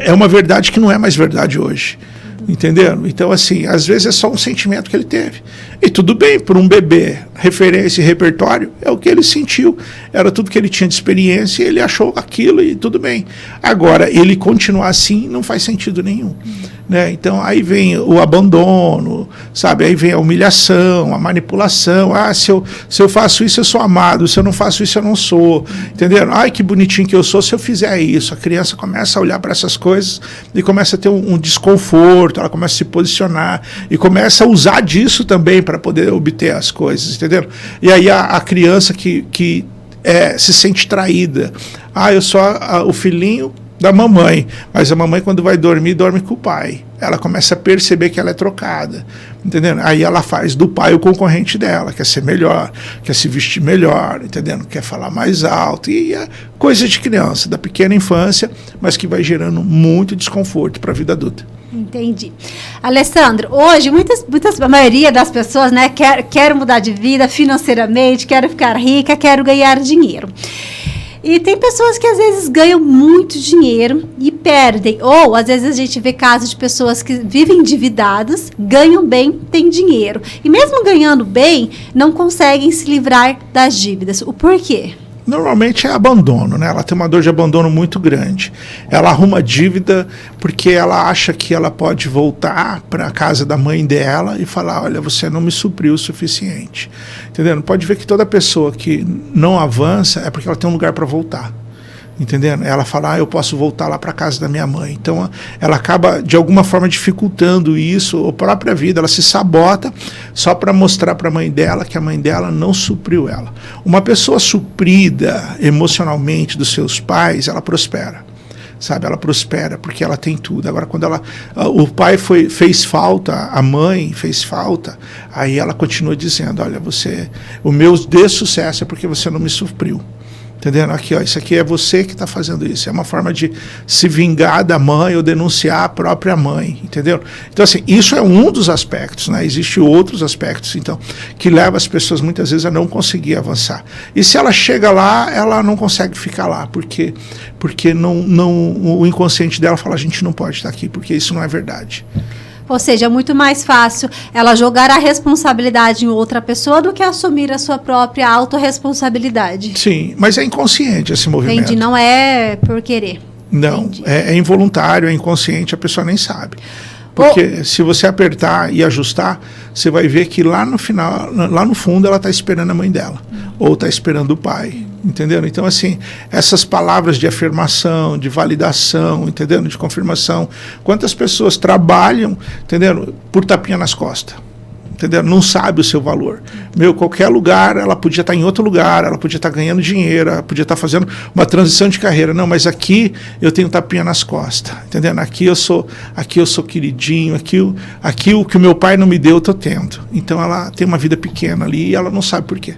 é uma verdade que não é mais verdade hoje. Entendeu? Então, assim, às vezes é só um sentimento que ele teve. E tudo bem, por um bebê, referência e repertório, é o que ele sentiu. Era tudo que ele tinha de experiência e ele achou aquilo e tudo bem. Agora, ele continuar assim não faz sentido nenhum. Né? Então, aí vem o abandono, sabe? Aí vem a humilhação, a manipulação. Se eu faço isso, eu sou amado. Se eu não faço isso, eu não sou. Entenderam? Ai, que bonitinho que eu sou se eu fizer isso. A criança começa a olhar para essas coisas e começa a ter um desconforto, ela começa a se posicionar e começa a usar disso também para poder obter as coisas, entendeu? E aí a criança que se sente traída. Eu sou o filhinho da mamãe, mas a mamãe, quando vai dormir, dorme com o pai. Ela começa a perceber que ela é trocada, entendendo? Aí ela faz do pai o concorrente dela, quer ser melhor, quer se vestir melhor, entendendo? Quer falar mais alto, e é coisa de criança, da pequena infância, mas que vai gerando muito desconforto para a vida adulta. Entendi. Alessandro, hoje a maioria das pessoas, né, quer mudar de vida financeiramente, quer ficar rica, quer ganhar dinheiro. E tem pessoas que às vezes ganham muito dinheiro e perdem. Ou às vezes a gente vê casos de pessoas que vivem endividadas, ganham bem, têm dinheiro. E mesmo ganhando bem, não conseguem se livrar das dívidas. O porquê? Normalmente é abandono, né? Ela tem uma dor de abandono muito grande. Ela arruma dívida porque ela acha que ela pode voltar para a casa da mãe dela e falar, olha, você não me supriu o suficiente. Entendendo? Pode ver que toda pessoa que não avança é porque ela tem um lugar para voltar. Entendendo? Ela fala, eu posso voltar lá para a casa da minha mãe. Então, ela acaba, de alguma forma, dificultando isso, a própria vida. Ela se sabota só para mostrar para a mãe dela que a mãe dela não supriu ela. Uma pessoa suprida emocionalmente dos seus pais, ela prospera. Sabe? Ela prospera porque ela tem tudo. Agora, quando o pai fez falta, a mãe fez falta, aí ela continua dizendo, olha, o meu dessucesso é porque você não me supriu. Entendendo? Aqui, ó, isso aqui é você que está fazendo isso. É uma forma de se vingar da mãe ou denunciar a própria mãe, entendeu? Então, assim, isso é um dos aspectos, né? Existem outros aspectos, então, que levam as pessoas muitas vezes a não conseguir avançar. E se ela chega lá, ela não consegue ficar lá, porque o inconsciente dela fala, a gente não pode estar aqui, porque isso não é verdade. Ou seja, é muito mais fácil ela jogar a responsabilidade em outra pessoa do que assumir a sua própria autorresponsabilidade. Sim, mas é inconsciente esse movimento. Entendi, não é por querer. Não, é involuntário, é inconsciente, a pessoa nem sabe. Porque se você apertar e ajustar, você vai ver que lá no final, lá no fundo, ela está esperando a mãe dela. Ou está esperando o pai. Entendeu? Então, assim, essas palavras de afirmação, de validação, entendeu? De confirmação. Quantas pessoas trabalham, entendeu? Por tapinha nas costas. Entendeu? Não sabe o seu valor. Qualquer lugar, ela podia estar em outro lugar, ela podia estar ganhando dinheiro, ela podia estar fazendo uma transição de carreira. Não, mas aqui eu tenho tapinha nas costas. Entendeu? Aqui eu sou queridinho, aqui o que o meu pai não me deu, eu estou tendo. Então ela tem uma vida pequena ali e ela não sabe por quê.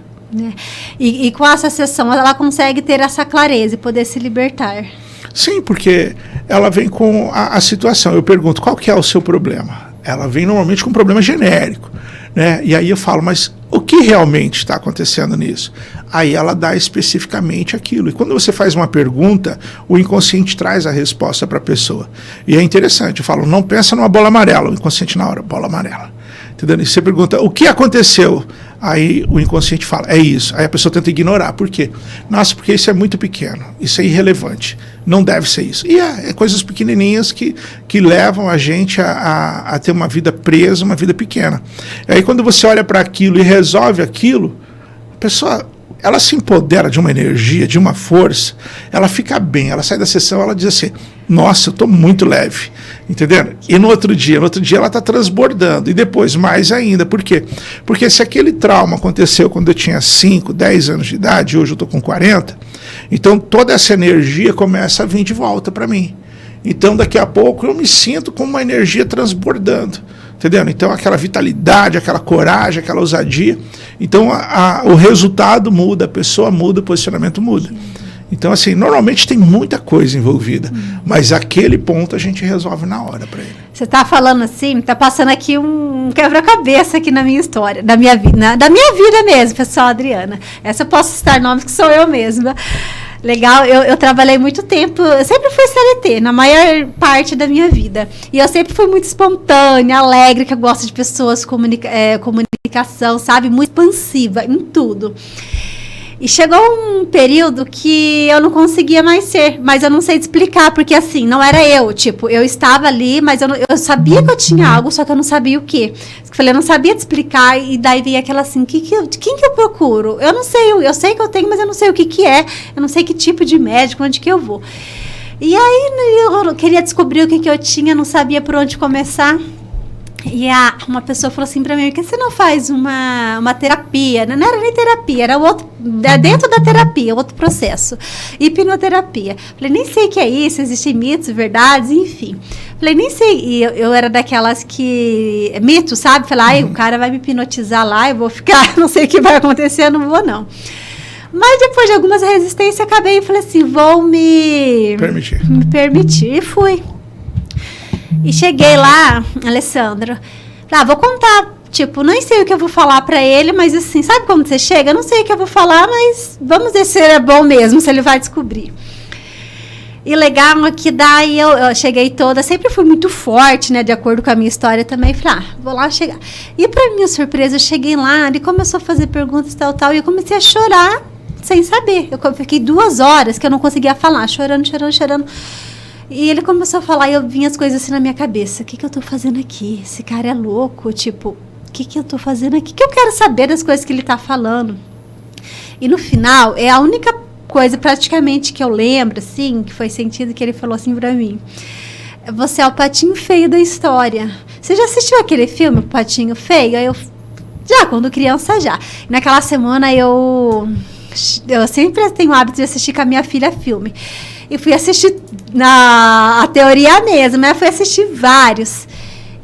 E com essa sessão ela consegue ter essa clareza e poder se libertar. Sim, porque ela vem com a situação. Eu pergunto, qual que é o seu problema? Ela vem normalmente com um problema genérico, né? E aí eu falo, mas o que realmente está acontecendo nisso? Aí ela dá especificamente aquilo. E quando você faz uma pergunta, o inconsciente traz a resposta para a pessoa. E é interessante, eu falo, não pensa numa bola amarela, o inconsciente na hora, bola amarela. Entendeu? E você pergunta, o que aconteceu? Aí o inconsciente fala, é isso. Aí a pessoa tenta ignorar. Por quê? Nossa, porque isso é muito pequeno. Isso é irrelevante. Não deve ser isso. E é coisas pequenininhas que levam a gente a ter uma vida presa, uma vida pequena. E aí quando você olha para aquilo e resolve aquilo, a pessoa, ela se empodera de uma energia, de uma força, ela fica bem, ela sai da sessão, ela diz assim, nossa, eu estou muito leve, entendeu? E no outro dia ela está transbordando, e depois mais ainda, por quê? Porque se aquele trauma aconteceu quando eu tinha 5, 10 anos de idade, hoje eu estou com 40, então toda essa energia começa a vir de volta para mim. Então daqui a pouco eu me sinto com uma energia transbordando. Entendeu? Então aquela vitalidade, aquela coragem, aquela ousadia. Então o resultado muda, a pessoa muda, o posicionamento muda. Então assim, normalmente tem muita coisa envolvida, mas aquele ponto a gente resolve na hora para ele. Você está falando assim, está passando aqui um quebra-cabeça aqui na minha história, da minha vida mesmo, pessoal, Adriana. Essa eu posso citar nomes que sou eu mesma. Legal, eu trabalhei muito tempo, eu sempre fui CLT, na maior parte da minha vida. E eu sempre fui muito espontânea, alegre, que eu gosto de pessoas, comunicação, sabe? Muito expansiva em tudo. E chegou um período que eu não conseguia mais ser, mas eu não sei te explicar, porque assim, não era eu, tipo, eu estava ali, mas eu sabia que eu tinha algo, só que eu não sabia o quê. Eu falei, eu não sabia te explicar, e daí veio aquela assim, quem que eu procuro? Eu não sei, eu sei que eu tenho, mas eu não sei o que é, eu não sei que tipo de médico, onde que eu vou. E aí eu queria descobrir o que eu tinha, não sabia por onde começar. E uma pessoa falou assim pra mim, por que você não faz uma terapia? Não era nem terapia, era dentro da terapia, outro processo. Hipnoterapia. Falei, nem sei o que é isso, existem mitos, verdades, enfim. Falei, nem sei. E eu era daquelas que... Mitos, sabe? Falei, o cara vai me hipnotizar lá, eu vou ficar, não sei o que vai acontecer, eu não vou não. Mas depois de algumas resistências, acabei e falei assim, vou me permitir. E fui. E cheguei lá, Alessandro, vou contar, tipo, nem sei o que eu vou falar pra ele, mas assim, sabe quando você chega? Eu não sei o que eu vou falar, mas vamos ver se ele é bom mesmo, se ele vai descobrir. E legal é que daí eu cheguei toda, sempre fui muito forte, né, de acordo com a minha história também, falei, vou lá chegar. E pra minha surpresa, eu cheguei lá, ele começou a fazer perguntas, tal, e eu comecei a chorar, sem saber. Eu fiquei 2 horas que eu não conseguia falar, chorando. E ele começou a falar e eu vinha as coisas assim na minha cabeça. O que eu tô fazendo aqui? Esse cara é louco, tipo, o que eu tô fazendo aqui? O que eu quero saber das coisas que ele tá falando? E no final, é a única coisa praticamente que eu lembro, assim, que foi sentido que ele falou assim pra mim. Você é o patinho feio da história. Você já assistiu aquele filme, O Patinho Feio? Aí já, quando criança, já. E naquela semana eu sempre tenho o hábito de assistir com a minha filha filme. E fui assistir a teoria mesmo, né? Fui assistir vários.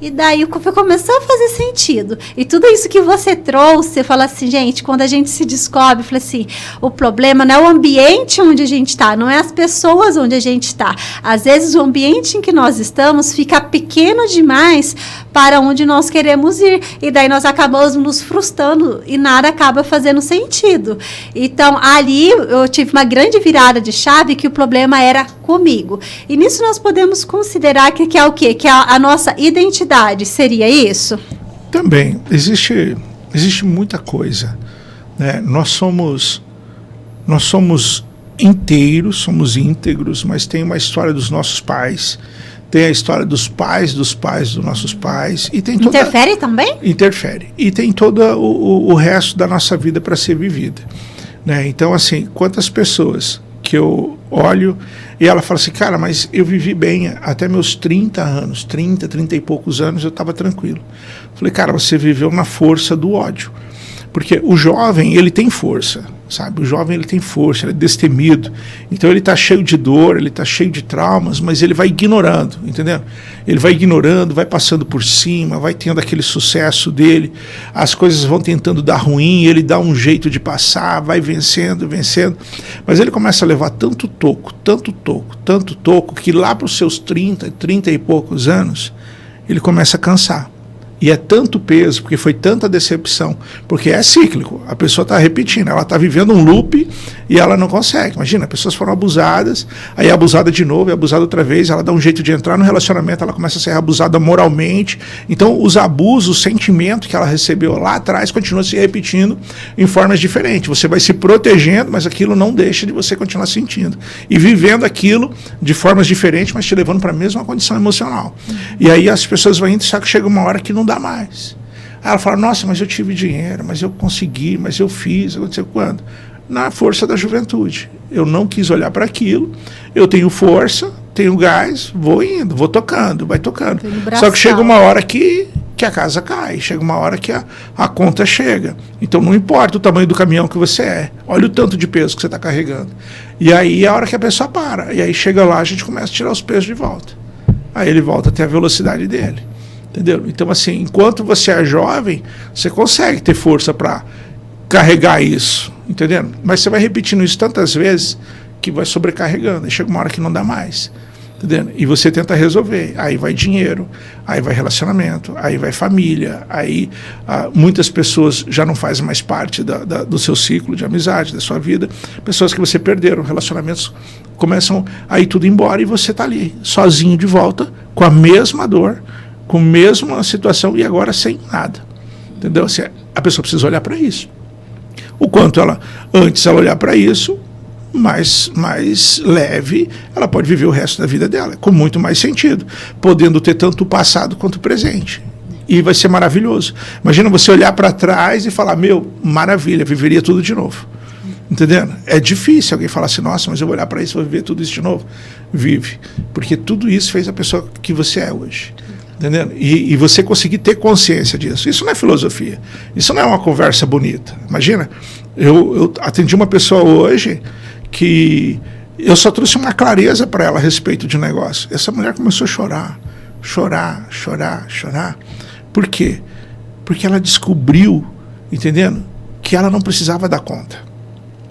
E daí começou a fazer sentido. E tudo isso que você trouxe, fala assim, gente, quando a gente se descobre, fala assim, o problema não é o ambiente onde a gente está, não é as pessoas onde a gente está. Às vezes o ambiente em que nós estamos fica pequeno demais para onde nós queremos ir. E daí nós acabamos nos frustrando e nada acaba fazendo sentido. Então, ali eu tive uma grande virada de chave que o problema era comigo. E nisso nós podemos considerar que é o quê? Que é a nossa identidade. Seria isso? Também. Existe muita coisa. Né? Nós somos inteiros, somos íntegros, mas tem uma história dos nossos pais, tem a história dos pais dos nossos pais. E tem interfere também? Interfere. E tem todo o resto da nossa vida para ser vivida. Né? Então, assim, quantas pessoas que eu olho e ela fala assim, cara, mas eu vivi bem até meus 30 anos, 30 e poucos anos eu estava tranquilo. Falei, cara, você viveu na força do ódio. Porque o jovem, ele tem força, sabe? O jovem, ele tem força, ele é destemido. Então ele está cheio de dor, ele está cheio de traumas, mas ele vai ignorando, entendeu? Ele vai ignorando, vai passando por cima, vai tendo aquele sucesso dele, as coisas vão tentando dar ruim, ele dá um jeito de passar, vai vencendo, mas ele começa a levar tanto toco, que lá para os seus 30 e poucos anos, ele começa a cansar. E é tanto peso, porque foi tanta decepção, porque é cíclico, a pessoa está repetindo, ela está vivendo um loop e ela não consegue. Imagina, pessoas foram abusadas, aí é abusada de novo, é abusada outra vez, ela dá um jeito de entrar no relacionamento, ela começa a ser abusada moralmente. Então os abusos, o sentimento que ela recebeu lá atrás continua se repetindo em formas diferentes. Você vai se protegendo, mas aquilo não deixa de você continuar sentindo. E vivendo aquilo de formas diferentes, mas te levando para a mesma condição emocional. E aí as pessoas vão indo, só que chega uma hora que não dá mais. Aí ela fala, nossa, mas eu tive dinheiro, mas eu consegui, mas eu fiz, aconteceu quando? Na força da juventude. Eu não quis olhar para aquilo, eu tenho força, tenho gás, vou indo, vou tocando, vai tocando. Só que chega uma hora que a casa cai, chega uma hora que a conta chega. Então não importa o tamanho do caminhão que você é, olha o tanto de peso que você está carregando. E aí é a hora que a pessoa para, e aí chega lá, a gente começa a tirar os pesos de volta. Aí ele volta até a velocidade dele. Entendeu? Então, assim, enquanto você é jovem, você consegue ter força para carregar isso, entendeu? Mas você vai repetindo isso tantas vezes que vai sobrecarregando, e chega uma hora que não dá mais, entendeu? E você tenta resolver, aí vai dinheiro, aí vai relacionamento, aí vai família, aí muitas pessoas já não fazem mais parte do seu ciclo de amizade, da sua vida, pessoas que você perderam, relacionamentos começam a ir tudo embora e você está ali, sozinho de volta, com a mesma dor, com a mesma situação e agora sem nada. Entendeu? Assim, a pessoa precisa olhar para isso. O quanto antes ela olhar para isso, mais leve, ela pode viver o resto da vida dela, com muito mais sentido, podendo ter tanto o passado quanto o presente. E vai ser maravilhoso. Imagina você olhar para trás e falar, meu, maravilha, viveria tudo de novo. Entendendo? É difícil alguém falar assim, nossa, mas eu vou olhar para isso e vou viver tudo isso de novo. Vive. Porque tudo isso fez a pessoa que você é hoje. Entendendo? E você conseguir ter consciência disso. Isso não é filosofia. Isso não é uma conversa bonita. Imagina, eu atendi uma pessoa hoje que eu só trouxe uma clareza para ela a respeito de um negócio. Essa mulher começou a chorar. Por quê? Porque ela descobriu, entendendo? Que ela não precisava dar conta.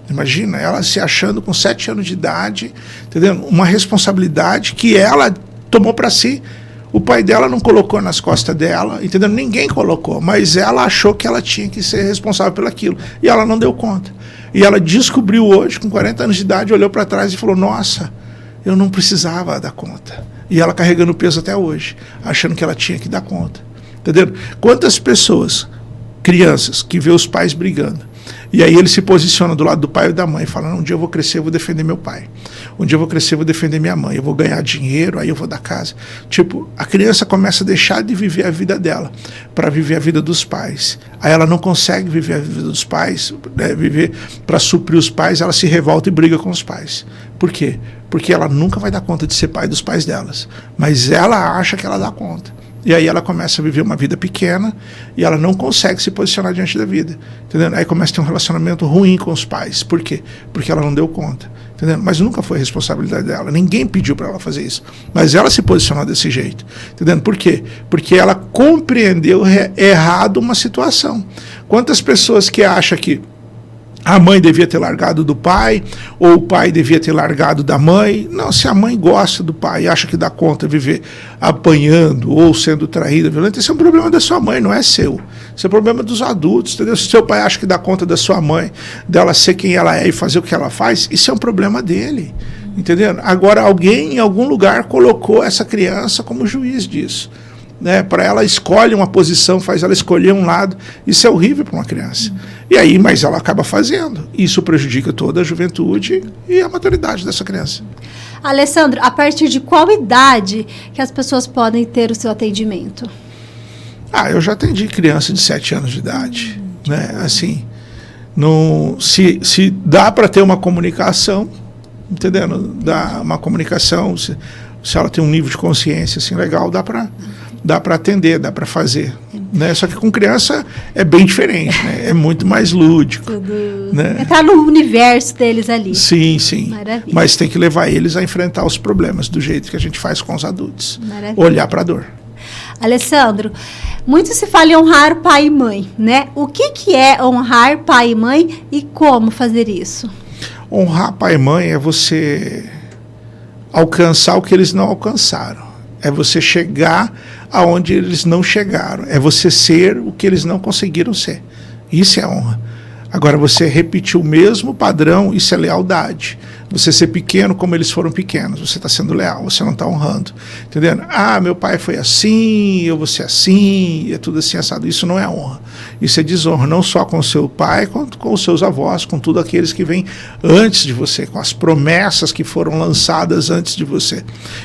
Imagina, ela se achando com 7 anos de idade, entendendo? Uma responsabilidade que ela tomou para si. O pai dela não colocou nas costas dela, entendeu? Ninguém colocou, mas ela achou que ela tinha que ser responsável por aquilo. E ela não deu conta. E ela descobriu hoje, com 40 anos de idade, olhou para trás e falou, nossa, eu não precisava dar conta. E ela carregando o peso até hoje, achando que ela tinha que dar conta. Entendeu? Quantas pessoas, crianças, que vê os pais brigando, e aí ele se posiciona do lado do pai e da mãe, falando, um dia eu vou crescer, eu vou defender meu pai. Um dia eu vou crescer, eu vou defender minha mãe. Eu vou ganhar dinheiro, aí eu vou dar casa. Tipo, a criança começa a deixar de viver a vida dela para viver a vida dos pais. Aí ela não consegue viver a vida dos pais, né, viver para suprir os pais, ela se revolta e briga com os pais. Por quê? Porque ela nunca vai dar conta de ser pai dos pais delas. Mas ela acha que ela dá conta. E aí ela começa a viver uma vida pequena e ela não consegue se posicionar diante da vida, entendeu? Aí começa a ter um relacionamento ruim com os pais. Por quê? Porque ela não deu conta, entendeu? Mas nunca foi responsabilidade dela, ninguém pediu para ela fazer isso, mas ela se posicionou desse jeito, entendeu? Por quê? Porque ela compreendeu errado uma situação. Quantas pessoas que acham que a mãe devia ter largado do pai, ou o pai devia ter largado da mãe? Não, se a mãe gosta do pai e acha que dá conta de viver apanhando ou sendo traída, violenta, esse é um problema da sua mãe, não é seu. Esse é um problema dos adultos, entendeu? Se seu pai acha que dá conta da sua mãe, dela ser quem ela é e fazer o que ela faz, isso é um problema dele, entendeu? Agora alguém em algum lugar colocou essa criança como juiz disso. Né, para ela escolhe uma posição, faz ela escolher um lado, isso é horrível para uma criança. E aí, mas ela acaba fazendo. Isso prejudica toda a juventude e a maturidade dessa criança. Alessandro, a partir de qual idade que as pessoas podem ter o seu atendimento? Eu já atendi criança de 7 anos de idade. Né? Assim, não, se dá para ter uma comunicação, entendendo? Dá uma comunicação, se ela tem um nível de consciência assim, legal, dá para atender, dá para fazer. Né? Só que com criança é bem diferente, né? É muito mais lúdico. Né? Entrar no universo deles ali. Sim, sim. Maravilha. Mas tem que levar eles a enfrentar os problemas do jeito que a gente faz com os adultos. Maravilha. Olhar para a dor. Alessandro, muito se fala em honrar pai e mãe, né? O que é honrar pai e mãe e como fazer isso? Honrar pai e mãe é você alcançar o que eles não alcançaram. É você chegar aonde eles não chegaram. É você ser o que eles não conseguiram ser. Isso é honra. Agora, você repetir o mesmo padrão, isso é lealdade. Você ser pequeno como eles foram pequenos, você está sendo leal, você não está honrando. Entendendo? Meu pai foi assim, eu vou ser assim, é tudo assim assado. Isso não é honra. Isso é desonra, não só com o seu pai, quanto com os seus avós, com todos aqueles que vêm antes de você, com as promessas que foram lançadas antes de você.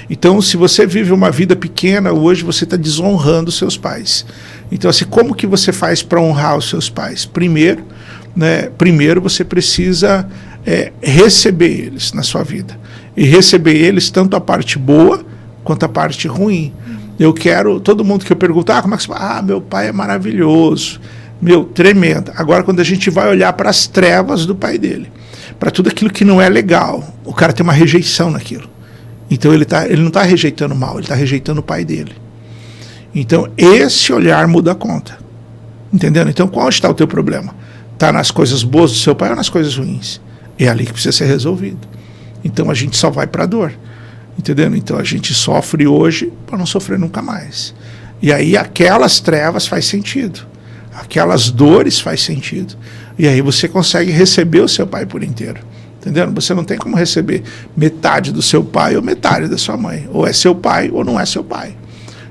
Então, se você vive uma vida pequena, hoje você está desonrando os seus pais. Então, assim, como que você faz para honrar os seus pais? Primeiro você precisa receber eles na sua vida. E receber eles tanto a parte boa quanto a parte ruim. Todo mundo que eu pergunto, como é que você fala? Meu pai é maravilhoso, tremendo. Agora, quando a gente vai olhar para as trevas do pai dele, para tudo aquilo que não é legal, o cara tem uma rejeição naquilo. Então ele não está rejeitando mal, ele está rejeitando o pai dele. Então esse olhar muda a conta. Entendendo? Então qual está o teu problema? Está nas coisas boas do seu pai ou nas coisas ruins? É ali que precisa ser resolvido. Então a gente só vai para a dor. Entendendo? Então a gente sofre hoje para não sofrer nunca mais. E aí aquelas trevas faz sentido. Aquelas dores faz sentido. E aí você consegue receber o seu pai por inteiro. Entendendo? Você não tem como receber metade do seu pai ou metade da sua mãe. Ou é seu pai ou não é seu pai.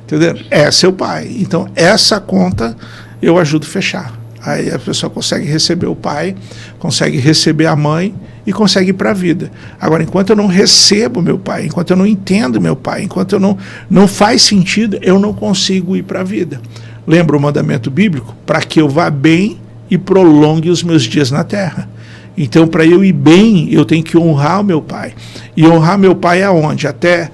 Entendeu? É seu pai. Então essa conta eu ajudo a fechar. Aí a pessoa consegue receber o pai, consegue receber a mãe e consegue ir para a vida. Agora, enquanto eu não recebo meu pai, enquanto eu não entendo meu pai, enquanto eu não faz sentido, eu não consigo ir para a vida. Lembra o mandamento bíblico? Para que eu vá bem e prolongue os meus dias na terra. Então, para eu ir bem, eu tenho que honrar o meu pai. E honrar meu pai aonde? Até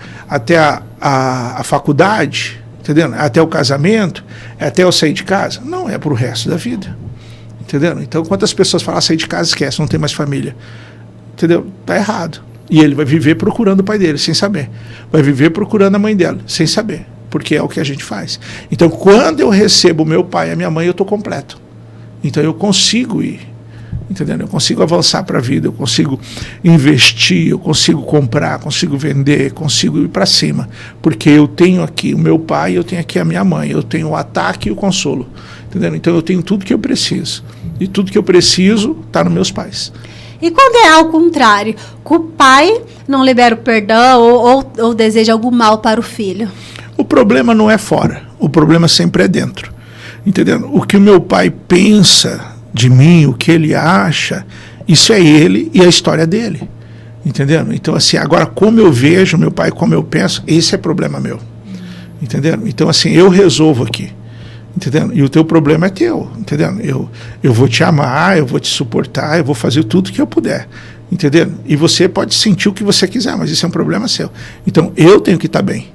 a faculdade? Entendeu? Até o casamento, até eu sair de casa? Não, é para o resto da vida. Entendeu? Então, quantas pessoas falam, sair de casa, esquece, não tem mais família. Entendeu? Está errado. E ele vai viver procurando o pai dele, sem saber. Vai viver procurando a mãe dela, sem saber. Porque é o que a gente faz. Então, quando eu recebo o meu pai e a minha mãe, eu estou completo. Então, eu consigo ir. Entendeu? Eu consigo avançar para a vida, eu consigo investir, eu consigo comprar, consigo vender, consigo ir para cima. Porque eu tenho aqui o meu pai, eu tenho aqui a minha mãe, eu tenho o ataque e o consolo. Entendeu? Então eu tenho tudo que eu preciso. E tudo que eu preciso está nos meus pais. E quando é ao contrário, que o pai não libera o perdão ou deseja algo mal para o filho? O problema não é fora, o problema sempre é dentro. Entendeu? O que o meu pai pensa de mim, o que ele acha, isso é ele e a história dele. Entendendo? Então, assim, agora como eu vejo meu pai, como eu penso, esse é problema meu. Entendendo? Então, assim, eu resolvo aqui. Entendendo? E o teu problema é teu. Entendendo? Eu vou te amar, eu vou te suportar, eu vou fazer tudo que eu puder. Entendendo? E você pode sentir o que você quiser, mas isso é um problema seu. Então, eu tenho que estar bem.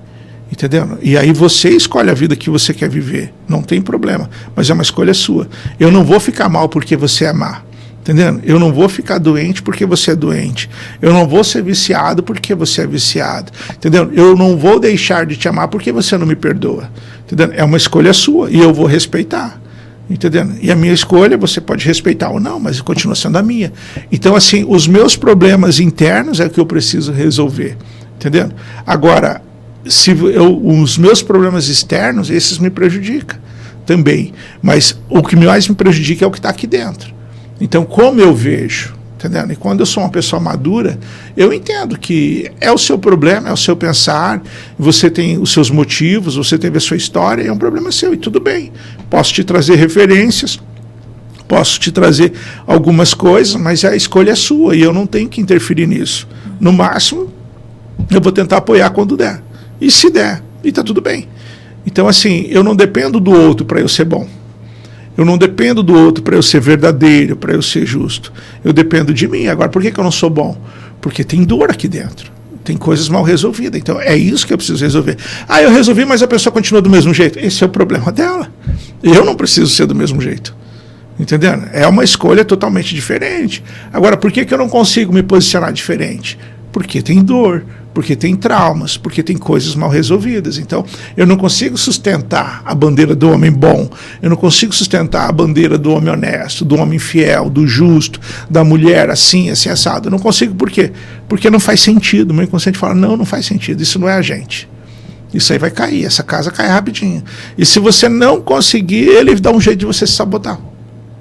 Entendendo? E aí você escolhe a vida que você quer viver. Não tem problema. Mas é uma escolha sua. Eu não vou ficar mal porque você é má. Entendendo? Eu não vou ficar doente porque você é doente. Eu não vou ser viciado porque você é viciado. Entendendo? Eu não vou deixar de te amar porque você não me perdoa. Entendendo? É uma escolha sua e eu vou respeitar. Entendendo? E a minha escolha você pode respeitar ou não, mas continua sendo a minha. Então, assim, os meus problemas internos é o que eu preciso resolver. Entendendo? Agora, os meus problemas externos, esses me prejudicam também. Mas o que mais me prejudica é o que está aqui dentro. Então, como eu vejo, entendendo? E quando eu sou uma pessoa madura, eu entendo que é o seu problema, é o seu pensar, você tem os seus motivos, você teve a sua história, é um problema seu, e tudo bem. Posso te trazer referências, posso te trazer algumas coisas, mas a escolha é sua, e eu não tenho que interferir nisso. No máximo, eu vou tentar apoiar quando der. E se der, e está tudo bem. Então, assim, eu não dependo do outro para eu ser bom. Eu não dependo do outro para eu ser verdadeiro, para eu ser justo. Eu dependo de mim. Agora, por que eu não sou bom? Porque tem dor aqui dentro. Tem coisas mal resolvidas. Então, é isso que eu preciso resolver. Ah, eu resolvi, mas a pessoa continua do mesmo jeito. Esse é o problema dela. Eu não preciso ser do mesmo jeito. Entendendo? É uma escolha totalmente diferente. Agora, por que eu não consigo me posicionar diferente? Porque tem dor, porque tem traumas, porque tem coisas mal resolvidas. Então, eu não consigo sustentar a bandeira do homem bom, eu não consigo sustentar a bandeira do homem honesto, do homem fiel, do justo, da mulher assim, assim, assado. Eu não consigo, por quê? Porque não faz sentido. O meu inconsciente fala, não faz sentido, isso não é a gente. Isso aí vai cair, essa casa cai rapidinho. E se você não conseguir, ele dá um jeito de você se sabotar.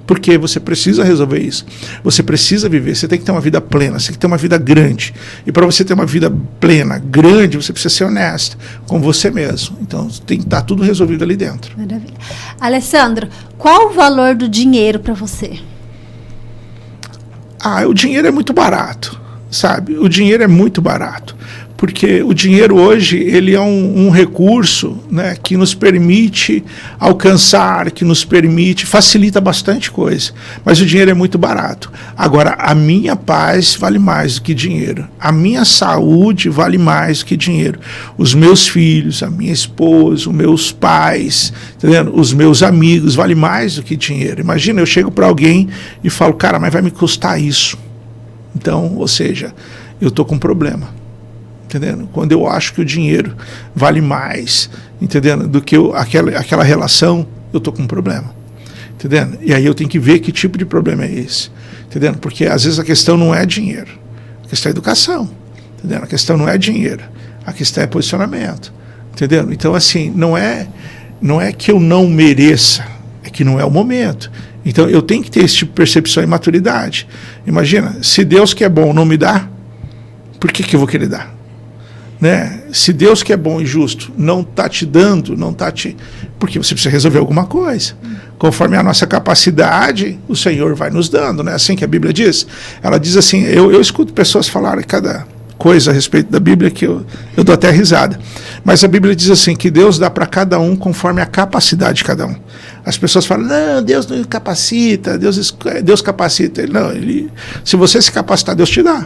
Porque você precisa resolver isso. Você precisa viver, você tem que ter uma vida plena, você tem que ter uma vida grande. E para você ter uma vida plena, grande, você precisa ser honesto com você mesmo. Então tem que estar tudo resolvido ali dentro. Maravilha. Alessandro, qual o valor do dinheiro para você? O dinheiro é muito barato, sabe? O dinheiro é muito barato. Porque o dinheiro hoje ele é um recurso, né, que nos permite alcançar, que nos permite, facilita bastante coisa. Mas o dinheiro é muito barato. Agora, a minha paz vale mais do que dinheiro. A minha saúde vale mais do que dinheiro. Os meus filhos, a minha esposa, os meus pais, entendendo? Os meus amigos, vale mais do que dinheiro. Imagina, eu chego para alguém e falo, cara, mas vai me custar isso. Então, ou seja, eu estou com um problema. Entendendo? Quando eu acho que o dinheiro vale mais, entendendo, do que aquela relação, eu estou com um problema. Entendendo? E aí eu tenho que ver que tipo de problema é esse. Entendendo? Porque às vezes a questão não é dinheiro, a questão é educação. Entendendo? A questão não é dinheiro, a questão é posicionamento. Entendendo? Então, assim, não é que eu não mereça, é que não é o momento. Então eu tenho que ter esse tipo de percepção e maturidade. Imagina, se Deus que é bom não me dá, por que eu vou querer dar? Né? Se Deus que é bom e justo não está te dando, porque você precisa resolver alguma coisa. Conforme a nossa capacidade, o Senhor vai nos dando, né? Assim que a Bíblia diz. Ela diz assim, eu escuto pessoas falarem cada coisa a respeito da Bíblia que eu dou até risada. Mas a Bíblia diz assim, que Deus dá para cada um conforme a capacidade de cada um. As pessoas falam, não, Deus não capacita, Deus capacita. Se você se capacitar, Deus te dá.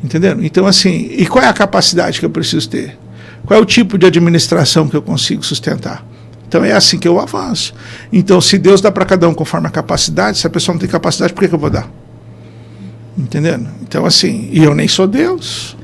Entendendo? Então, assim, e qual é a capacidade que eu preciso ter? Qual é o tipo de administração que eu consigo sustentar? Então, é assim que eu avanço. Então, se Deus dá para cada um conforme a capacidade, se a pessoa não tem capacidade, por que eu vou dar? Entendendo? Então, assim, e eu nem sou Deus.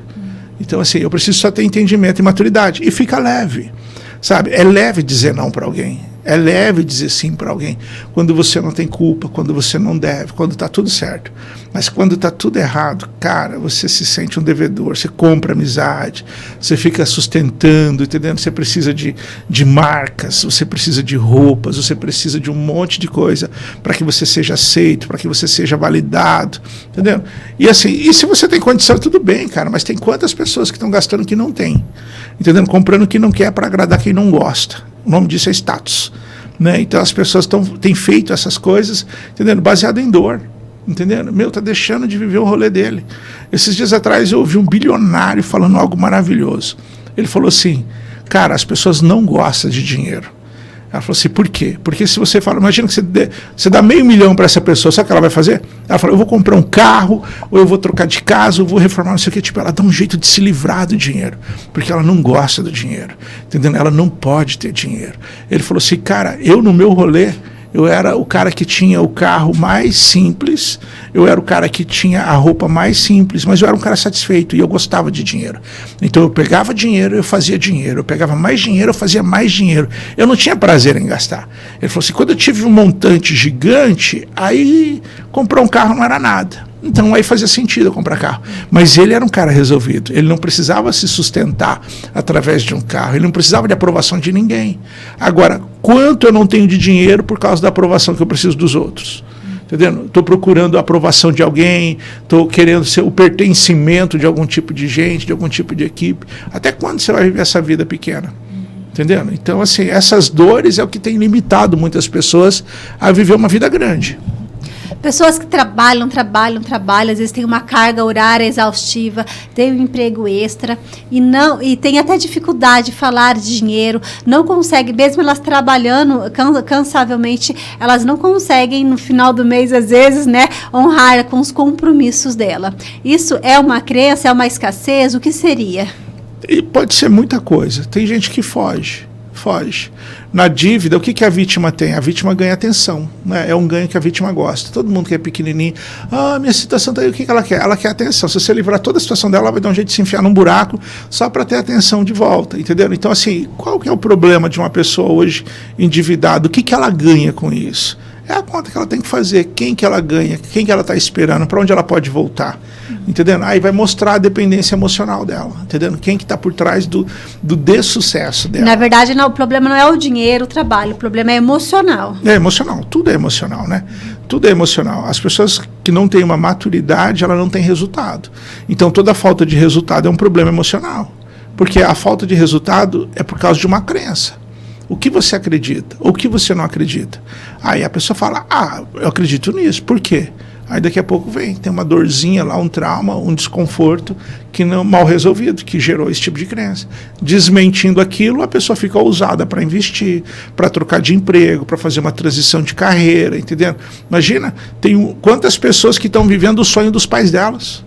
Então, assim, eu preciso só ter entendimento e maturidade. E fica leve, sabe? É leve dizer não para alguém. É leve dizer sim para alguém. Quando você não tem culpa, quando você não deve, quando está tudo certo. Mas quando está tudo errado, cara, você se sente um devedor, você compra amizade, você fica sustentando, entendendo? Você precisa de marcas, você precisa de roupas, você precisa de um monte de coisa para que você seja aceito, para que você seja validado, entendendo? E assim, e se você tem condição, tudo bem, cara, mas tem quantas pessoas que estão gastando que não tem, entendendo? Comprando o que não quer para agradar quem não gosta. O nome disso é status, né? Então as pessoas têm feito essas coisas, entendendo? Baseado em dor, entendendo? Tá deixando de viver o rolê dele. Esses dias atrás eu ouvi um bilionário falando algo maravilhoso. Ele falou assim, cara, as pessoas não gostam de dinheiro, Ela falou assim, por quê? Porque se você fala, imagina que você dá R$500 mil para essa pessoa, sabe o que ela vai fazer? Ela falou, eu vou comprar um carro, ou eu vou trocar de casa, ou vou reformar, não sei o que. Tipo, ela dá um jeito de se livrar do dinheiro, porque ela não gosta do dinheiro, entendeu? Ela não pode ter dinheiro. Ele falou assim, cara, eu no meu rolê, eu era o cara que tinha o carro mais simples, eu era o cara que tinha a roupa mais simples, mas eu era um cara satisfeito e eu gostava de dinheiro. Então eu pegava dinheiro, eu fazia dinheiro, eu pegava mais dinheiro, eu fazia mais dinheiro. Eu não tinha prazer em gastar. Ele falou assim, quando eu tive um montante gigante, aí comprar um carro não era nada. Então aí fazia sentido eu comprar carro. Mas ele era um cara resolvido. Ele não precisava se sustentar através de um carro. Ele não precisava de aprovação de ninguém. Agora, quanto eu não tenho de dinheiro por causa da aprovação que eu preciso dos outros? Entendendo? Estou procurando a aprovação de alguém, estou querendo ser o pertencimento de algum tipo de gente, de algum tipo de equipe. Até quando você vai viver essa vida pequena? Entendendo? Então, assim, essas dores é o que tem limitado muitas pessoas a viver uma vida grande. Pessoas que trabalham, às vezes tem uma carga horária exaustiva, tem um emprego extra e tem até dificuldade de falar de dinheiro, não consegue, mesmo elas trabalhando cansavelmente, elas não conseguem no final do mês, às vezes, né, honrar com os compromissos dela. Isso é uma crença, é uma escassez? O que seria? E pode ser muita coisa. Tem gente que foge. Na dívida, o que a vítima tem? A vítima ganha atenção, né? É um ganho que a vítima gosta. Todo mundo que é pequenininho, minha situação tá aí, o que ela quer? Ela quer atenção. Se você livrar toda a situação dela, ela vai dar um jeito de se enfiar num buraco só para ter atenção de volta, entendeu? Então, assim, qual que é o problema de uma pessoa hoje endividada? O que ela ganha com isso? É a conta que ela tem que fazer, quem que ela ganha, quem que ela está esperando, para onde ela pode voltar, entendendo? Aí vai mostrar a dependência emocional dela, entendendo? Quem que está por trás do dessucesso dela. Na verdade, não, o problema não é o dinheiro, o trabalho, o problema é emocional. É emocional, tudo é emocional, né? Tudo é emocional. As pessoas que não têm uma maturidade, ela não tem resultado. Então, toda falta de resultado é um problema emocional, porque a falta de resultado é por causa de uma crença. O que você acredita? Ou o que você não acredita? Aí a pessoa fala, eu acredito nisso. Por quê? Aí daqui a pouco tem uma dorzinha lá, um trauma, um desconforto que não mal resolvido, que gerou esse tipo de crença. Desmentindo aquilo, a pessoa fica ousada para investir, para trocar de emprego, para fazer uma transição de carreira, entendeu? Imagina, tem quantas pessoas que estão vivendo o sonho dos pais delas.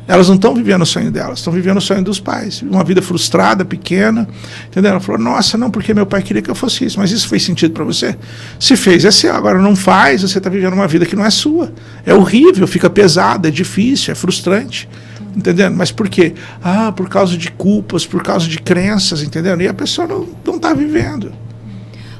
Elas não estão vivendo o sonho delas, estão vivendo o sonho dos pais. Uma vida frustrada, pequena, entendeu? Ela falou, nossa, não, porque meu pai queria que eu fosse isso. Mas isso fez sentido para você? Se fez, é seu. Agora não faz, você está vivendo uma vida que não é sua. É horrível, fica pesado, é difícil, é frustrante. Entendendo? Mas por quê? Por causa de culpas, por causa de crenças, entendeu? E a pessoa não está vivendo.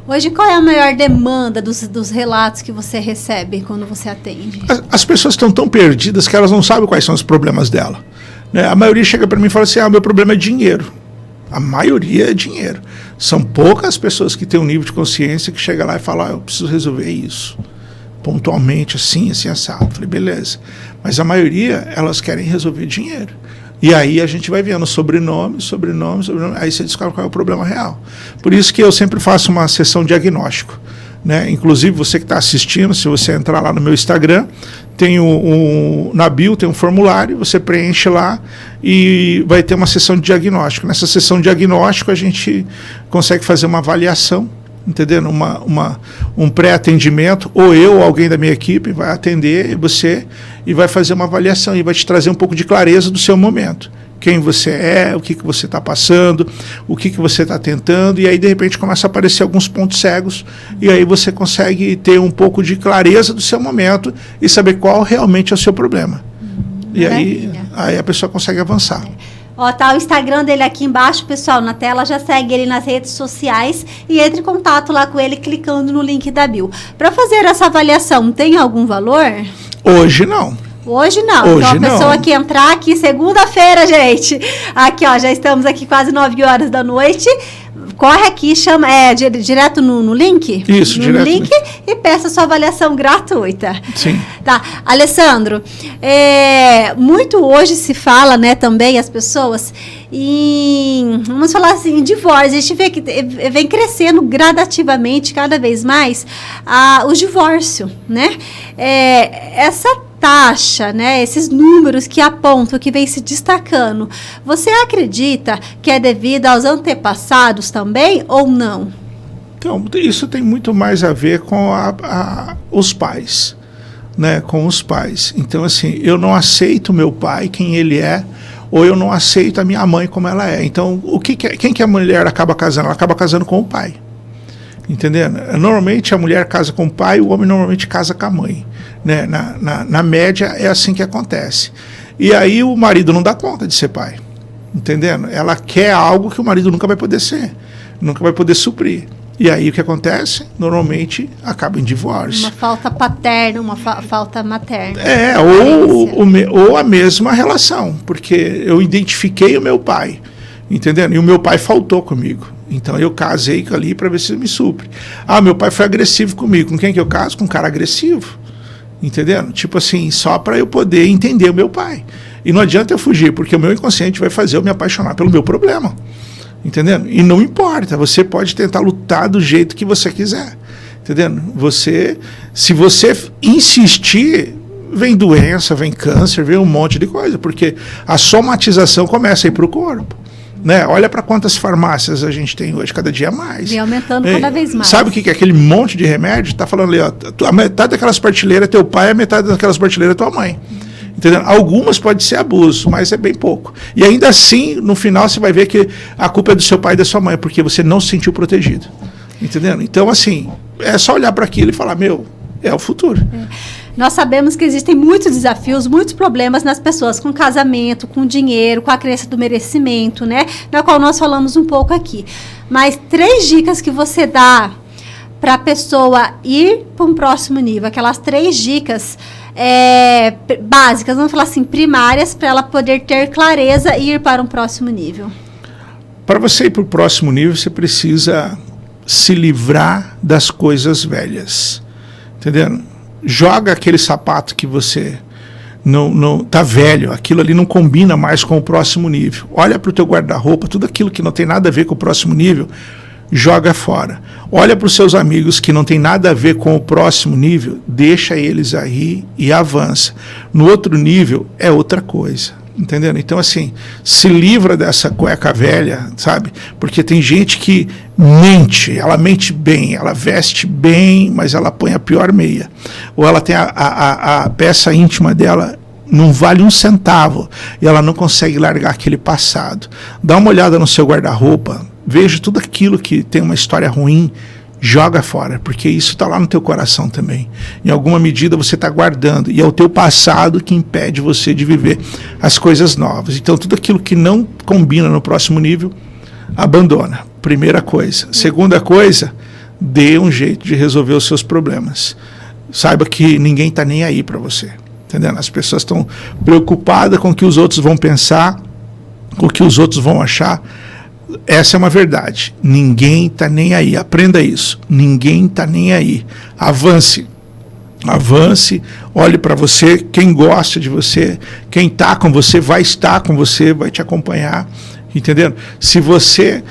Hoje, qual é a maior demanda dos relatos que você recebe quando você atende? As pessoas estão tão perdidas que elas não sabem quais são os problemas dela, né? A maioria chega para mim e fala assim, meu problema é dinheiro. A maioria é dinheiro. São poucas pessoas que têm um nível de consciência que chega lá e fala, eu preciso resolver isso. Pontualmente, assim, assado. Falei, beleza. Mas a maioria, elas querem resolver dinheiro. E aí a gente vai vendo sobrenome, aí você descobre qual é o problema real. Por isso que eu sempre faço uma sessão diagnóstico, né? Inclusive, você que está assistindo, se você entrar lá no meu Instagram, tem na bio tem um formulário, você preenche lá e vai ter uma sessão de diagnóstico. Nessa sessão de diagnóstico, a gente consegue fazer uma avaliação, entendendo? Um pré-atendimento, ou eu ou alguém da minha equipe vai atender você e vai fazer uma avaliação e vai te trazer um pouco de clareza do seu momento. Quem você é, o que você está passando, o que você está tentando, e aí de repente começa a aparecer alguns pontos cegos, e aí você consegue ter um pouco de clareza do seu momento e saber qual realmente é o seu problema. E aí a pessoa consegue avançar. Tá o Instagram dele aqui embaixo, pessoal, na tela. Já segue ele nas redes sociais e entre em contato lá com ele clicando no link da bio. Para fazer essa avaliação, tem algum valor? Hoje não. Hoje não. Então a pessoa que entrar aqui segunda-feira, gente, aqui já estamos aqui quase 9 horas da noite. Corre aqui, chama, direto no link? Isso, direto no link e peça sua avaliação gratuita. Sim. Tá, Alessandro, muito hoje se fala, né, também as pessoas vamos falar assim, em divórcio. A gente vê que vem crescendo gradativamente, cada vez mais, o divórcio, né? Essa taxa, né, esses números que apontam, que vem se destacando, você acredita que é devido aos antepassados também ou não? Então, isso tem muito mais a ver com os pais, né? Com os pais. Então, assim, eu não aceito meu pai, quem ele é, ou eu não aceito a minha mãe como ela é. Então, quem que a mulher acaba casando? Ela acaba casando com o pai. Entendendo? Normalmente a mulher casa com o pai, o homem normalmente casa com a mãe. Né? Na média é assim que acontece. E aí o marido não dá conta de ser pai. Entendendo? Ela quer algo que o marido nunca vai poder ser, nunca vai poder suprir. E aí o que acontece? Normalmente acaba em divórcio. Uma falta paterna, uma falta materna. Ou a mesma relação, porque eu identifiquei o meu pai, entendendo? E o meu pai faltou comigo. Então eu casei ali para ver se ele me supre. Ah, meu pai foi agressivo comigo. Com quem que eu caso? Com um cara agressivo. Entendendo? Tipo assim, só para eu poder entender o meu pai. E não adianta eu fugir, porque o meu inconsciente vai fazer eu me apaixonar pelo meu problema. Entendendo? E não importa, você pode tentar lutar do jeito que você quiser. Entendendo? Se você insistir, vem doença, vem câncer, vem um monte de coisa, porque a somatização começa a ir para o corpo. Né? Olha para quantas farmácias a gente tem hoje, cada dia mais. E aumentando cada vez mais. Sabe o que é aquele monte de remédio? Está falando ali, ó, a metade daquelas prateleiras é teu pai, a metade daquelas prateleiras é tua mãe. Entendeu? Algumas pode ser abuso, mas é bem pouco. E ainda assim, no final, você vai ver que a culpa é do seu pai e da sua mãe, porque você não se sentiu protegido. Entendendo? Então, assim, é só olhar para aquilo e falar, é o futuro. Nós sabemos que existem muitos desafios, muitos problemas nas pessoas com casamento, com dinheiro, com a crença do merecimento, né? Na qual nós falamos um pouco aqui. Mas 3 dicas que você dá para a pessoa ir para um próximo nível, aquelas 3 dicas básicas, vamos falar assim, primárias, para ela poder ter clareza e ir para um próximo nível. Para você ir para o próximo nível, você precisa se livrar das coisas velhas. Entendendo? Joga aquele sapato que você não tá velho, aquilo ali não combina mais com o próximo nível. Olha para o teu guarda-roupa, tudo aquilo que não tem nada a ver com o próximo nível, joga fora. Olha para os seus amigos que não tem nada a ver com o próximo nível, deixa eles aí e avança. No outro nível é outra coisa. Entendendo? Então, assim, se livra dessa cueca velha, sabe? Porque tem gente que ela mente bem, ela veste bem, mas ela põe a pior meia. Ou ela tem a peça íntima dela, não vale 1 centavo, e ela não consegue largar aquele passado. Dá uma olhada no seu guarda-roupa, veja tudo aquilo que tem uma história ruim, joga fora, porque isso está lá no teu coração também. Em alguma medida você está guardando, e é o teu passado que impede você de viver as coisas novas. Então tudo aquilo que não combina no próximo nível, abandona. Primeira coisa. Segunda coisa, dê um jeito de resolver os seus problemas. Saiba que ninguém está nem aí para você. Entendendo? As pessoas estão preocupadas com o que os outros vão pensar, com o que os outros vão achar. Essa é uma verdade. Ninguém está nem aí. Aprenda isso. Ninguém está nem aí. Avance. Avance. Olhe para você. Quem gosta de você, quem está com você, vai estar com você, vai te acompanhar. Entendendo? Se você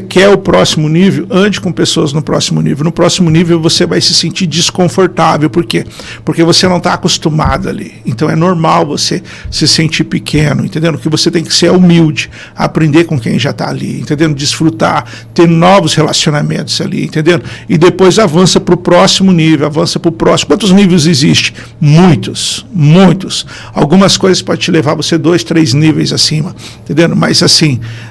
quer o próximo nível, ande com pessoas no próximo nível. No próximo nível você vai se sentir desconfortável. Por quê? Porque você não está acostumado ali. Então é normal você se sentir pequeno. Entendendo? O que você tem que ser é humilde, aprender com quem já está ali. Entendendo? Desfrutar, ter novos relacionamentos ali. Entendendo? E depois avança para o próximo nível, avança para o próximo. Quantos níveis existem? Muitos, muitos. Algumas coisas podem te levar você 2, 3 níveis acima. Entendendo? Mas assim,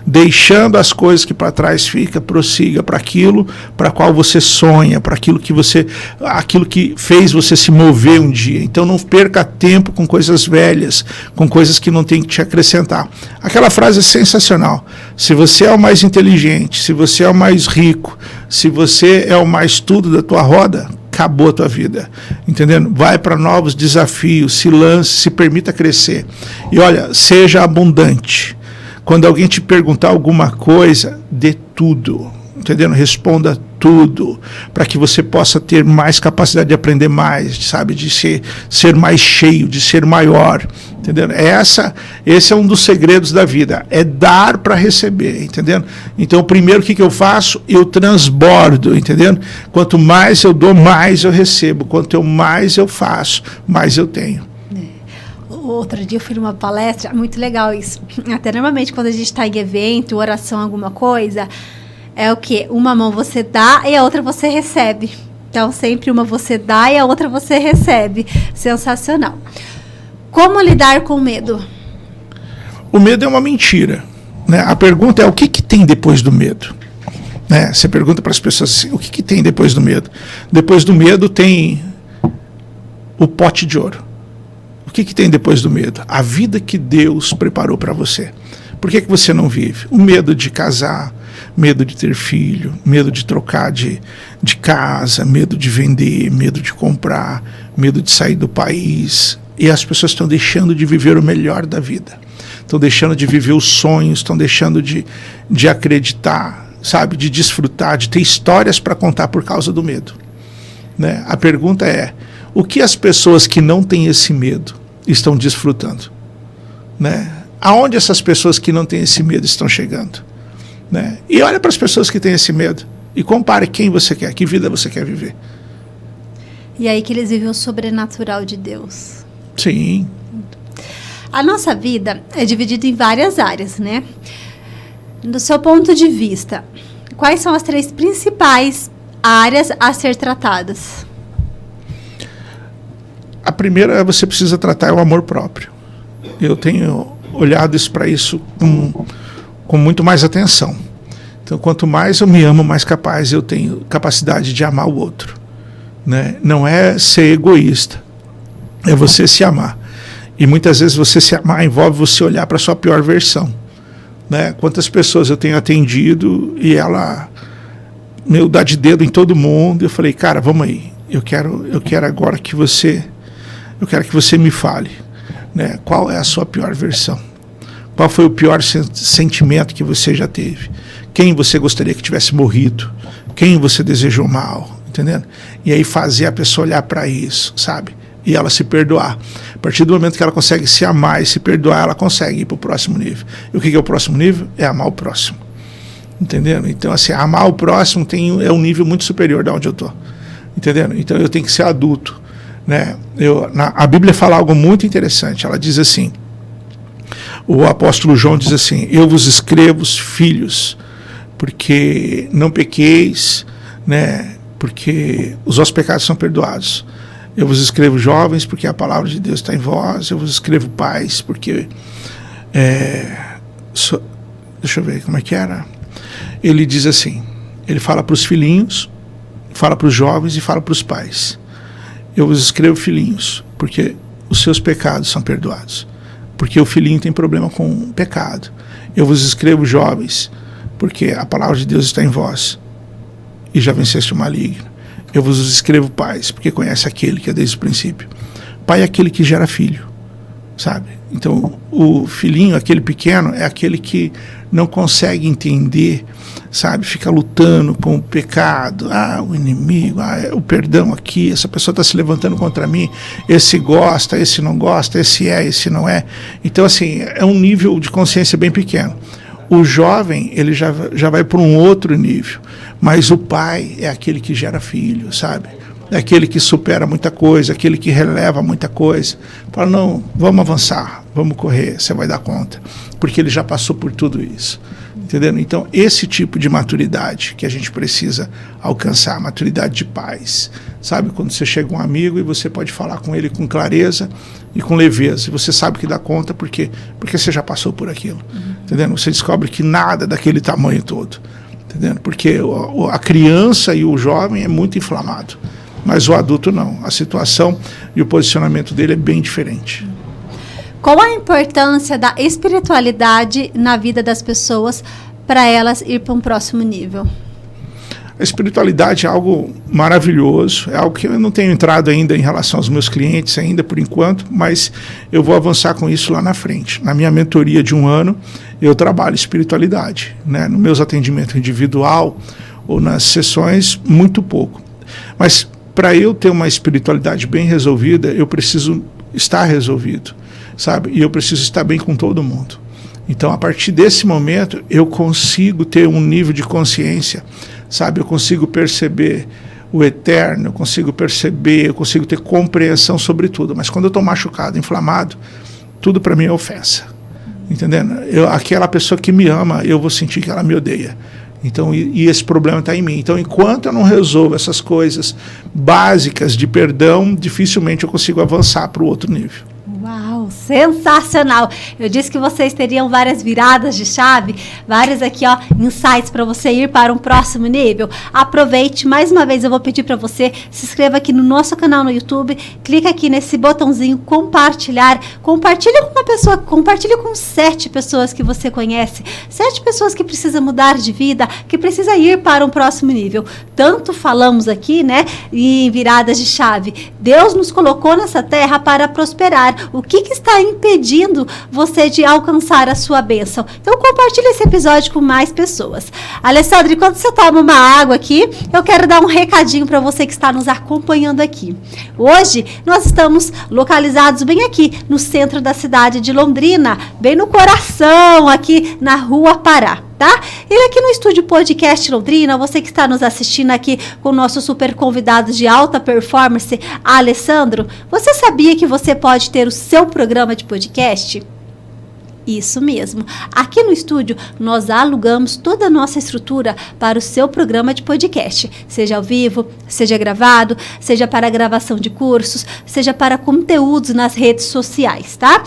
deixando as coisas que para trás fica, prossiga para aquilo para qual você sonha, para aquilo que fez você se mover um dia. Então não perca tempo com coisas velhas, com coisas que não tem que te acrescentar. Aquela frase é sensacional. Se você é o mais inteligente, se você é o mais rico, se você é o mais tudo da tua roda, acabou a tua vida, entendendo? Vai para novos desafios, se lance, se permita crescer. E olha, seja abundante. Quando alguém te perguntar alguma coisa, dê tudo, entendendo? Responda tudo, para que você possa ter mais capacidade de aprender mais, sabe? De ser mais cheio, de ser maior, entendendo? Esse é um dos segredos da vida, é dar para receber, entendendo? Então, primeiro, o que eu faço? Eu transbordo, entendendo? Quanto mais eu dou, mais eu recebo. Quanto mais eu faço, mais eu tenho. Outro dia eu fui numa palestra, muito legal isso. Até normalmente quando a gente está em evento, oração, alguma coisa, é o quê? Uma mão você dá e a outra você recebe. Então, sempre uma você dá e a outra você recebe. Sensacional. Como lidar com o medo? O medo é uma mentira, né? A pergunta é o que tem depois do medo? Né? Você pergunta para as pessoas assim, o que tem depois do medo? Depois do medo tem o pote de ouro. O que tem depois do medo? A vida que Deus preparou para você. Por que você não vive? O medo de casar, medo de ter filho, medo de trocar de casa, medo de vender, medo de comprar, medo de sair do país. E as pessoas estão deixando de viver o melhor da vida. Estão deixando de viver os sonhos, estão deixando de acreditar, sabe? De desfrutar, de ter histórias para contar por causa do medo. Né? A pergunta é, o que as pessoas que não têm esse medo estão desfrutando? Né? Aonde essas pessoas que não têm esse medo estão chegando? Né? E olha para as pessoas que têm esse medo e compare quem você quer, que vida você quer viver. E aí que eles vivem o sobrenatural de Deus. Sim. A nossa vida é dividida em várias áreas, né? Do seu ponto de vista, quais são as 3 principais áreas a ser tratadas? A primeira você precisa tratar é o amor próprio. Eu tenho olhado para isso com muito mais atenção. Então, quanto mais eu me amo, mais capaz eu tenho capacidade de amar o outro. Né? Não é ser egoísta, é você se amar. E muitas vezes você se amar envolve você olhar para a sua pior versão. Né? Quantas pessoas eu tenho atendido e ela dá de dedo em todo mundo. Eu falei, cara, vamos aí. Eu quero agora que você me fale. Né? Qual é a sua pior versão? Qual foi o pior sentimento que você já teve? Quem você gostaria que tivesse morrido? Quem você desejou mal? Entendendo? E aí fazer a pessoa olhar para isso, sabe? E ela se perdoar. A partir do momento que ela consegue se amar e se perdoar, ela consegue ir para o próximo nível. E o que é o próximo nível? É amar o próximo. Entendendo? Então, assim, amar o próximo é um nível muito superior de onde eu estou. Entendendo? Então, eu tenho que ser adulto. Né? A Bíblia fala algo muito interessante. Ela diz assim, o apóstolo João diz assim, eu vos escrevo, filhos, porque não pequeis, né? Porque os vossos pecados são perdoados. Eu vos escrevo, jovens, porque a palavra de Deus está em vós. Eu vos escrevo, pais, porque... deixa eu ver como é que era. Ele diz assim, ele fala para os filhinhos, fala para os jovens e fala para os pais. Eu vos escrevo, filhinhos, porque os seus pecados são perdoados. Porque o filhinho tem problema com o pecado. Eu vos escrevo, jovens, porque a palavra de Deus está em vós e já venceste o maligno. Eu vos escrevo, pais, porque conhece aquele que é desde o princípio. Pai é aquele que gera filho, sabe? Então, o filhinho, aquele pequeno, é aquele que não consegue entender, sabe? Fica lutando com o pecado, o inimigo, o perdão aqui, essa pessoa está se levantando contra mim, esse gosta, esse não gosta, esse não é. Então, assim, é um nível de consciência bem pequeno. O jovem, ele já vai para um outro nível, mas o pai é aquele que gera filho, sabe? É aquele que supera muita coisa, aquele que releva muita coisa. Fala, não, vamos avançar, vamos correr, você vai dar conta. Porque ele já passou por tudo isso. Entendeu? Então, esse tipo de maturidade que a gente precisa alcançar, maturidade de paz. Sabe, quando você chega um amigo e você pode falar com ele com clareza e com leveza. E você sabe que dá conta porque você já passou por aquilo. Entendeu? Você descobre que nada daquele tamanho todo. Entendeu? Porque a criança e o jovem é muito inflamado. Mas o adulto não. A situação e o posicionamento dele é bem diferente. Qual a importância da espiritualidade na vida das pessoas para elas ir para um próximo nível? A espiritualidade é algo maravilhoso, é algo que eu não tenho entrado ainda em relação aos meus clientes ainda por enquanto, mas eu vou avançar com isso lá na frente. Na minha mentoria de 1 ano, eu trabalho espiritualidade, né? No meus atendimentos individual ou nas sessões, muito pouco. Mas para eu ter uma espiritualidade bem resolvida, eu preciso estar resolvido, sabe? E eu preciso estar bem com todo mundo. Então, a partir desse momento, eu consigo ter um nível de consciência, sabe? Eu consigo perceber o eterno, eu consigo ter compreensão sobre tudo. Mas quando eu estou machucado, inflamado, tudo para mim é ofensa. Entendendo? Aquela pessoa que me ama, eu vou sentir que ela me odeia. Então, e esse problema está em mim. Então, enquanto eu não resolvo essas coisas básicas de perdão, dificilmente eu consigo avançar para o outro nível. Uau, sensacional! Eu disse que vocês teriam várias viradas de chave, vários aqui, ó, insights para você ir para um próximo nível. Aproveite, mais uma vez eu vou pedir para você, se inscreva aqui no nosso canal no YouTube, clica aqui nesse botãozinho compartilhar, compartilhe com uma pessoa, compartilhe com 7 pessoas que você conhece, 7 pessoas que precisam mudar de vida, que precisam ir para um próximo nível. Tanto falamos aqui, né, em viradas de chave. Deus nos colocou nessa terra para prosperar. O que está impedindo você de alcançar a sua bênção? Então, compartilhe esse episódio com mais pessoas. Alessandra, enquanto você toma uma água aqui, eu quero dar um recadinho para você que está nos acompanhando aqui. Hoje, nós estamos localizados bem aqui, no centro da cidade de Londrina, bem no coração, aqui na Rua Pará. Tá? Ele aqui no Estúdio Podcast Londrina, você que está nos assistindo aqui com o nosso super convidado de alta performance, Alessandro, você sabia que você pode ter o seu programa de podcast? Isso mesmo. Aqui no estúdio, nós alugamos toda a nossa estrutura para o seu programa de podcast, seja ao vivo, seja gravado, seja para gravação de cursos, seja para conteúdos nas redes sociais, tá?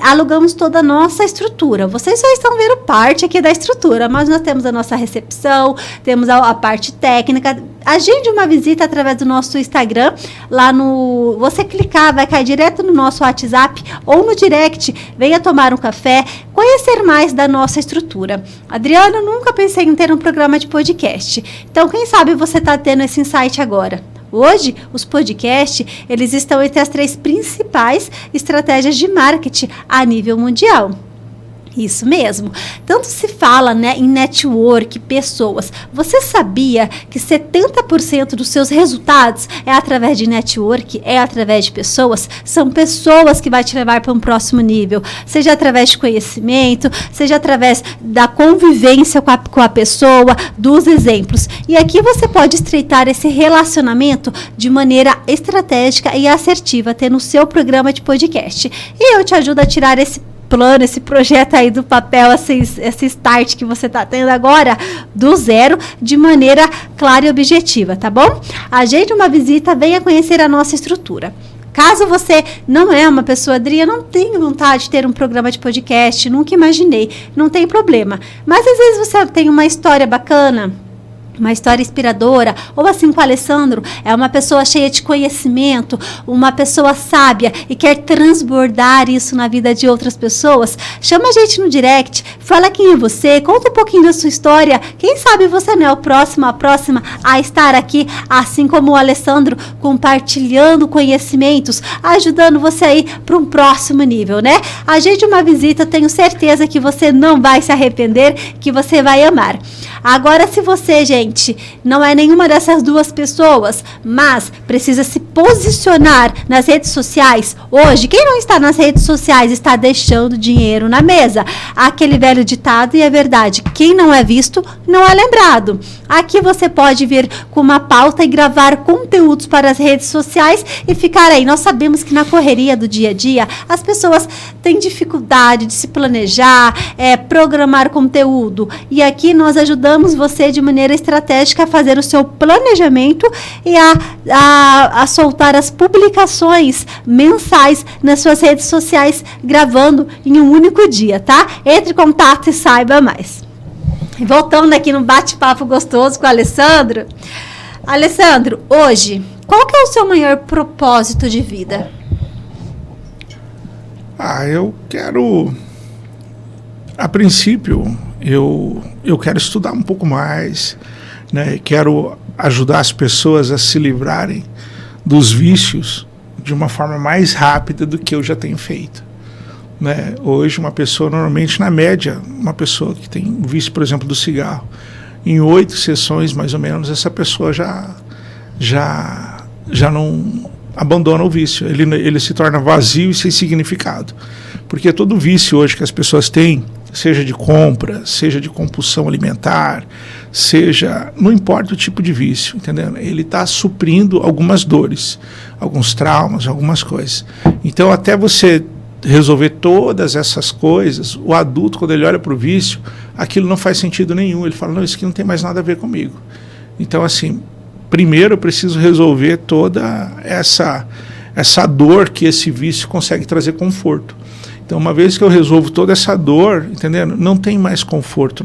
Alugamos toda a nossa estrutura. Vocês só estão vendo parte aqui da estrutura, mas nós temos a nossa recepção, temos a parte técnica. Agende uma visita através do nosso Instagram, lá no... Você clicar, vai cair direto no nosso WhatsApp ou no direct, venha tomar um café, conhecer mais da nossa estrutura. Adriana, eu nunca pensei em ter um programa de podcast. Então, quem sabe você está tendo esse insight agora. Hoje, os podcasts, eles estão entre as 3 principais estratégias de marketing a nível mundial. Isso mesmo. Tanto se fala, né, em network, pessoas. Você sabia que 70% dos seus resultados é através de network, é através de pessoas? São pessoas que vai te levar para um próximo nível. Seja através de conhecimento, seja através da convivência com a pessoa, dos exemplos. E aqui você pode estreitar esse relacionamento de maneira estratégica e assertiva, tendo o seu programa de podcast. E eu te ajudo a tirar esse plano, esse projeto aí do papel, esse start que você está tendo agora, do zero, de maneira clara e objetiva, tá bom? Agende uma visita, venha conhecer a nossa estrutura. Caso você não é uma pessoa, Adriana, não tenho vontade de ter um programa de podcast, nunca imaginei, não tem problema. Mas às vezes você tem uma história bacana, uma história inspiradora, ou assim com o Alessandro, é uma pessoa cheia de conhecimento, uma pessoa sábia e quer transbordar isso na vida de outras pessoas, chama a gente no direct, fala quem é você, conta um pouquinho da sua história, quem sabe você não é o próximo, a próxima a estar aqui, assim como o Alessandro, compartilhando conhecimentos, ajudando você a ir para um próximo nível, né? Agende uma visita, tenho certeza que você não vai se arrepender, que você vai amar. Agora, se você, gente, não é nenhuma dessas 2 pessoas, mas precisa se posicionar nas redes sociais, hoje, quem não está nas redes sociais está deixando dinheiro na mesa. Aquele velho ditado, e é verdade, quem não é visto, não é lembrado. Aqui você pode vir com uma pauta e gravar conteúdos para as redes sociais e ficar aí. Nós sabemos que na correria do dia a dia, as pessoas têm dificuldade de se planejar, programar conteúdo. E aqui nós ajudamos você de maneira estratégica a fazer o seu planejamento e a soltar as publicações mensais nas suas redes sociais, gravando em um único dia, tá? Entre em contato e saiba mais. Voltando aqui no bate-papo gostoso com o Alessandro. Alessandro, hoje, qual que é o seu maior propósito de vida? Eu quero... A princípio, eu quero estudar um pouco mais, né? Quero ajudar as pessoas a se livrarem dos vícios de uma forma mais rápida do que eu já tenho feito, né? Hoje, uma pessoa, normalmente, na média, uma pessoa que tem vício, por exemplo, do cigarro, em 8 sessões, mais ou menos, essa pessoa já não abandona o vício. Ele se torna vazio e sem significado. Porque todo vício hoje que as pessoas têm, seja de compra, seja de compulsão alimentar, seja, não importa o tipo de vício, entendeu? Ele está suprindo algumas dores, alguns traumas, algumas coisas. Então, até você resolver todas essas coisas, o adulto, quando ele olha para o vício, aquilo não faz sentido nenhum. Ele fala, não, isso aqui não tem mais nada a ver comigo. Então, assim, primeiro eu preciso resolver toda essa dor que esse vício consegue trazer conforto. Então, uma vez que eu resolvo toda essa dor, entendendo? Não tem mais conforto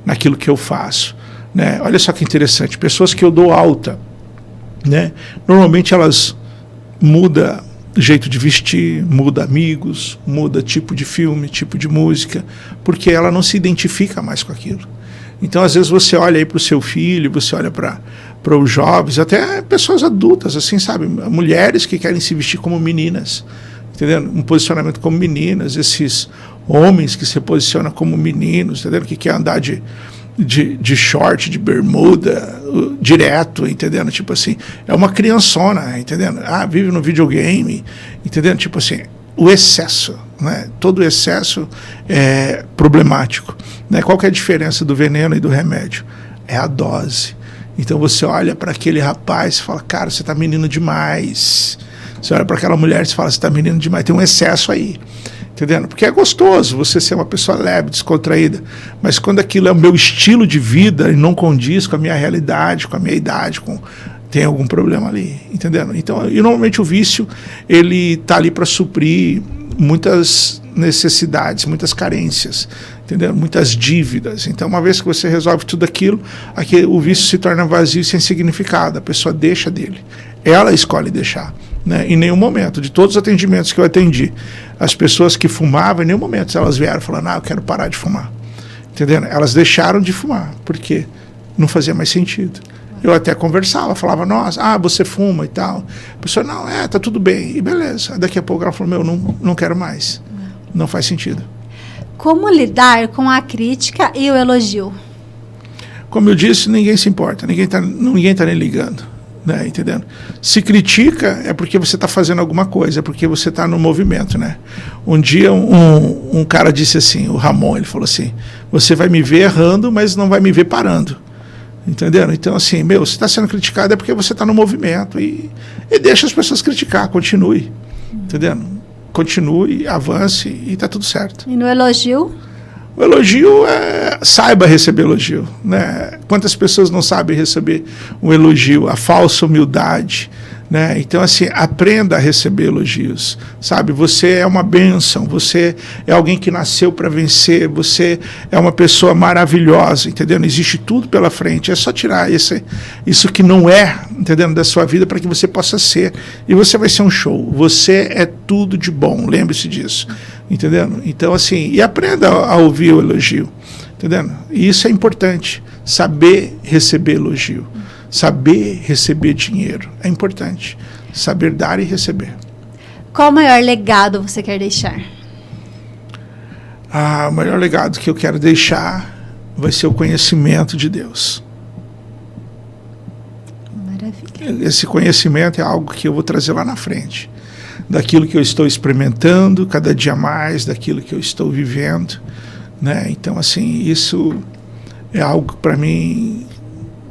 naquilo que eu faço, né? Olha só que interessante, pessoas que eu dou alta, né? Normalmente elas mudam jeito de vestir, muda amigos, muda tipo de filme, tipo de música, porque ela não se identifica mais com aquilo. Então, às vezes, você olha aí para o seu filho, você olha para os jovens, até pessoas adultas, assim, sabe? Mulheres que querem se vestir como meninas, entendendo? Um posicionamento como meninas, esses homens que se posicionam como meninos, entendendo? Que quer andar de short, de bermuda, direto, entendendo? Tipo assim, é uma criançona, entendendo? Vive no videogame, entendendo? Tipo assim, o excesso, né? Todo excesso é problemático, né? Qual que é a diferença do veneno e do remédio? É a dose. Então você olha para aquele rapaz e fala, cara, você está menino demais. Você olha para aquela mulher e fala, você está menino demais, tem um excesso aí. Entendendo? Porque é gostoso você ser uma pessoa leve, descontraída, mas quando aquilo é o meu estilo de vida e não condiz com a minha realidade, com a minha idade, tem algum problema ali, entendendo? Então, e normalmente o vício, ele está ali para suprir muitas necessidades, muitas carências, entendeu? Muitas dívidas. Então, uma vez que você resolve tudo aquilo, o vício se torna vazio e sem significado, a pessoa deixa dele, ela escolhe deixar. Né? Em nenhum momento, de todos os atendimentos que eu atendi, as pessoas que fumavam, em nenhum momento elas vieram falando, eu quero parar de fumar. Entendendo? Elas deixaram de fumar, porque não fazia mais sentido. Eu até conversava, falava, nossa, você fuma e tal. A pessoa, não, tá tudo bem, e beleza. Daqui a pouco ela falou, não quero mais. Não faz sentido. Como lidar com a crítica e o elogio? Como eu disse, ninguém se importa, ninguém tá nem ligando. Né, entendendo? Se critica é porque você está fazendo alguma coisa, é porque você está no movimento, né? Um dia um cara disse assim, o Ramon, ele falou assim, você vai me ver errando, mas não vai me ver parando. Entendeu? Então, assim, você está sendo criticado é porque você está no movimento e deixa as pessoas criticar, continue. Entendeu? Continue, avance e está tudo certo. E no elogio? O elogio saiba receber elogio, né? Quantas pessoas não sabem receber um elogio, a falsa humildade, né? Então, assim, aprenda a receber elogios, sabe? Você é uma bênção, você é alguém que nasceu para vencer, você é uma pessoa maravilhosa, entendeu? Existe tudo pela frente, é só tirar isso que não é, entendeu? Da sua vida para que você possa ser, e você vai ser um show, você é tudo de bom, lembre-se disso. Entendendo? Então, assim, e aprenda a ouvir o elogio, entendendo? E isso é importante, saber receber elogio, saber receber dinheiro, é importante, saber dar e receber. Qual o maior legado você quer deixar? O maior legado que eu quero deixar vai ser o conhecimento de Deus. Maravilha. Esse conhecimento é algo que eu vou trazer lá na frente. Daquilo que eu estou experimentando, cada dia mais, daquilo que eu estou vivendo, né? Então, assim, isso é algo para mim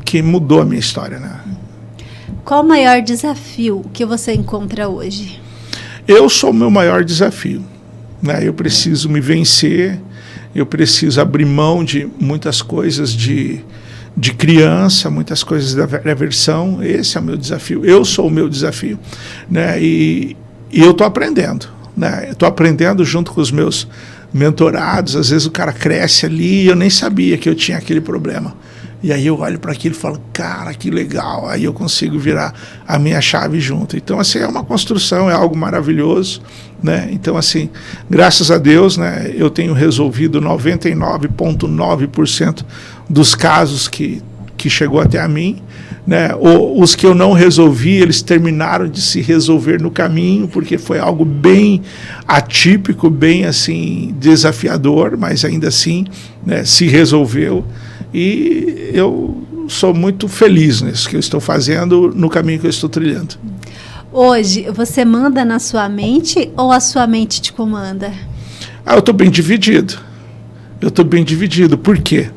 que mudou a minha história, né? Qual o maior desafio que você encontra hoje? Eu sou o meu maior desafio, né? Eu preciso me vencer, eu preciso abrir mão de muitas coisas de criança, muitas coisas da versão. Esse é o meu desafio, eu sou o meu desafio, né? E eu estou aprendendo, né? Estou aprendendo junto com os meus mentorados. Às vezes o cara cresce ali e eu nem sabia que eu tinha aquele problema. E aí eu olho para aquilo e falo, cara, que legal. Aí eu consigo virar a minha chave junto. Então, assim, é uma construção, é algo maravilhoso, né? Então, assim, graças a Deus, né, eu tenho resolvido 99,9% dos casos que chegou até a mim, né? Os que eu não resolvi, eles terminaram de se resolver no caminho, porque foi algo bem atípico, bem assim desafiador, mas ainda assim, né, se resolveu. E eu sou muito feliz nisso que eu estou fazendo, no caminho que eu estou trilhando. Hoje, você manda na sua mente ou a sua mente te comanda? Eu estou bem dividido. Por quê?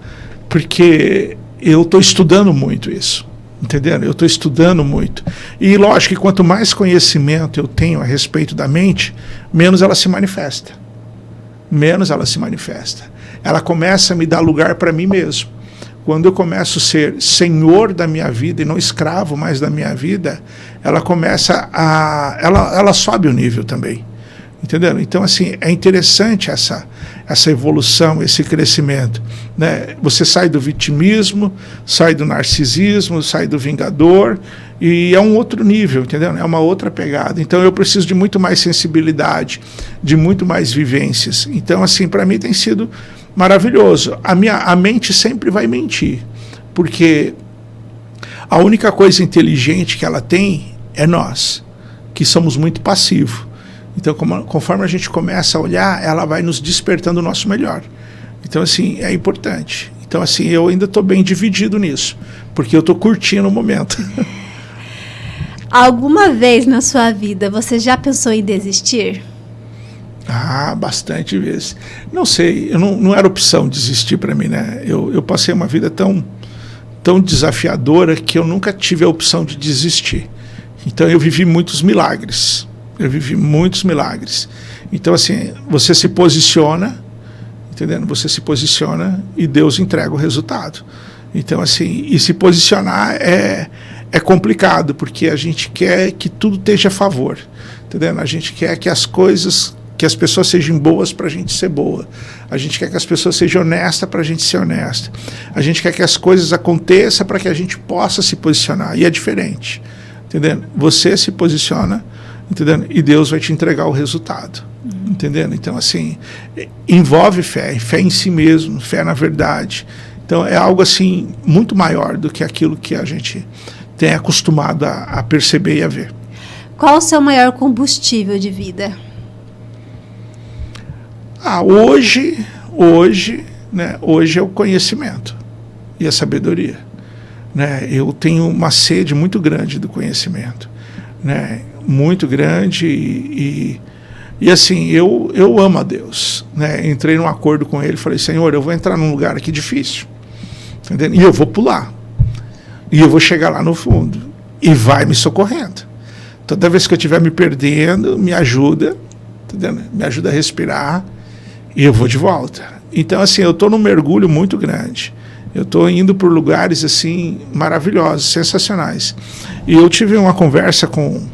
Porque eu estou estudando muito isso, entendeu? Eu estou estudando muito. E lógico que quanto mais conhecimento eu tenho a respeito da mente, menos ela se manifesta. ela começa a me dar lugar para mim mesmo. Quando eu começo a ser senhor da minha vida e não escravo mais da minha vida, ela começa a... ela sobe o nível também. Entendeu? Então, assim, é interessante essa evolução, esse crescimento, né? Você sai do vitimismo, sai do narcisismo, sai do vingador, e é um outro nível, entendeu? É uma outra pegada. Então, eu preciso de muito mais sensibilidade, de muito mais vivências. Então, assim, para mim tem sido maravilhoso. A mente sempre vai mentir, porque a única coisa inteligente que ela tem é nós, que somos muito passivos. Então, conforme a gente começa a olhar, ela vai nos despertando o nosso melhor. Então, assim, é importante. Então, assim, eu ainda estou bem dividido nisso, porque eu estou curtindo o momento. Alguma vez na sua vida você já pensou em desistir? Bastante vezes. Não sei, não era opção desistir para mim, né? Eu passei uma vida tão desafiadora que eu nunca tive a opção de desistir. Então, eu vivi muitos milagres. Então, assim, você se posiciona, entendendo? Você se posiciona e Deus entrega o resultado. Então, assim, e se posicionar é complicado, porque a gente quer que tudo esteja a favor, entendendo? A gente quer que as pessoas sejam boas para a gente ser boa. A gente quer que as pessoas sejam honestas para a gente ser honesta. A gente quer que as coisas aconteçam para que a gente possa se posicionar. E é diferente, entendendo? Você se posiciona, entendendo? E Deus vai te entregar o resultado, entendendo? Então, assim, envolve fé em si mesmo, fé na verdade. Então, é algo, assim, muito maior do que aquilo que a gente tem acostumado a perceber e a ver. Qual o seu maior combustível de vida? Hoje é o conhecimento e a sabedoria, né? Eu tenho uma sede muito grande do conhecimento, né? Muito grande e assim, eu amo a Deus, né? Entrei num acordo com ele, falei, Senhor, eu vou entrar num lugar aqui difícil, entendeu? E eu vou pular, e eu vou chegar lá no fundo, e vai me socorrendo. Toda vez que eu estiver me perdendo, me ajuda, entendeu? Me ajuda a respirar, e eu vou de volta. Então, assim, eu estou num mergulho muito grande. Eu estou indo por lugares, assim, maravilhosos, sensacionais. E eu tive uma conversa com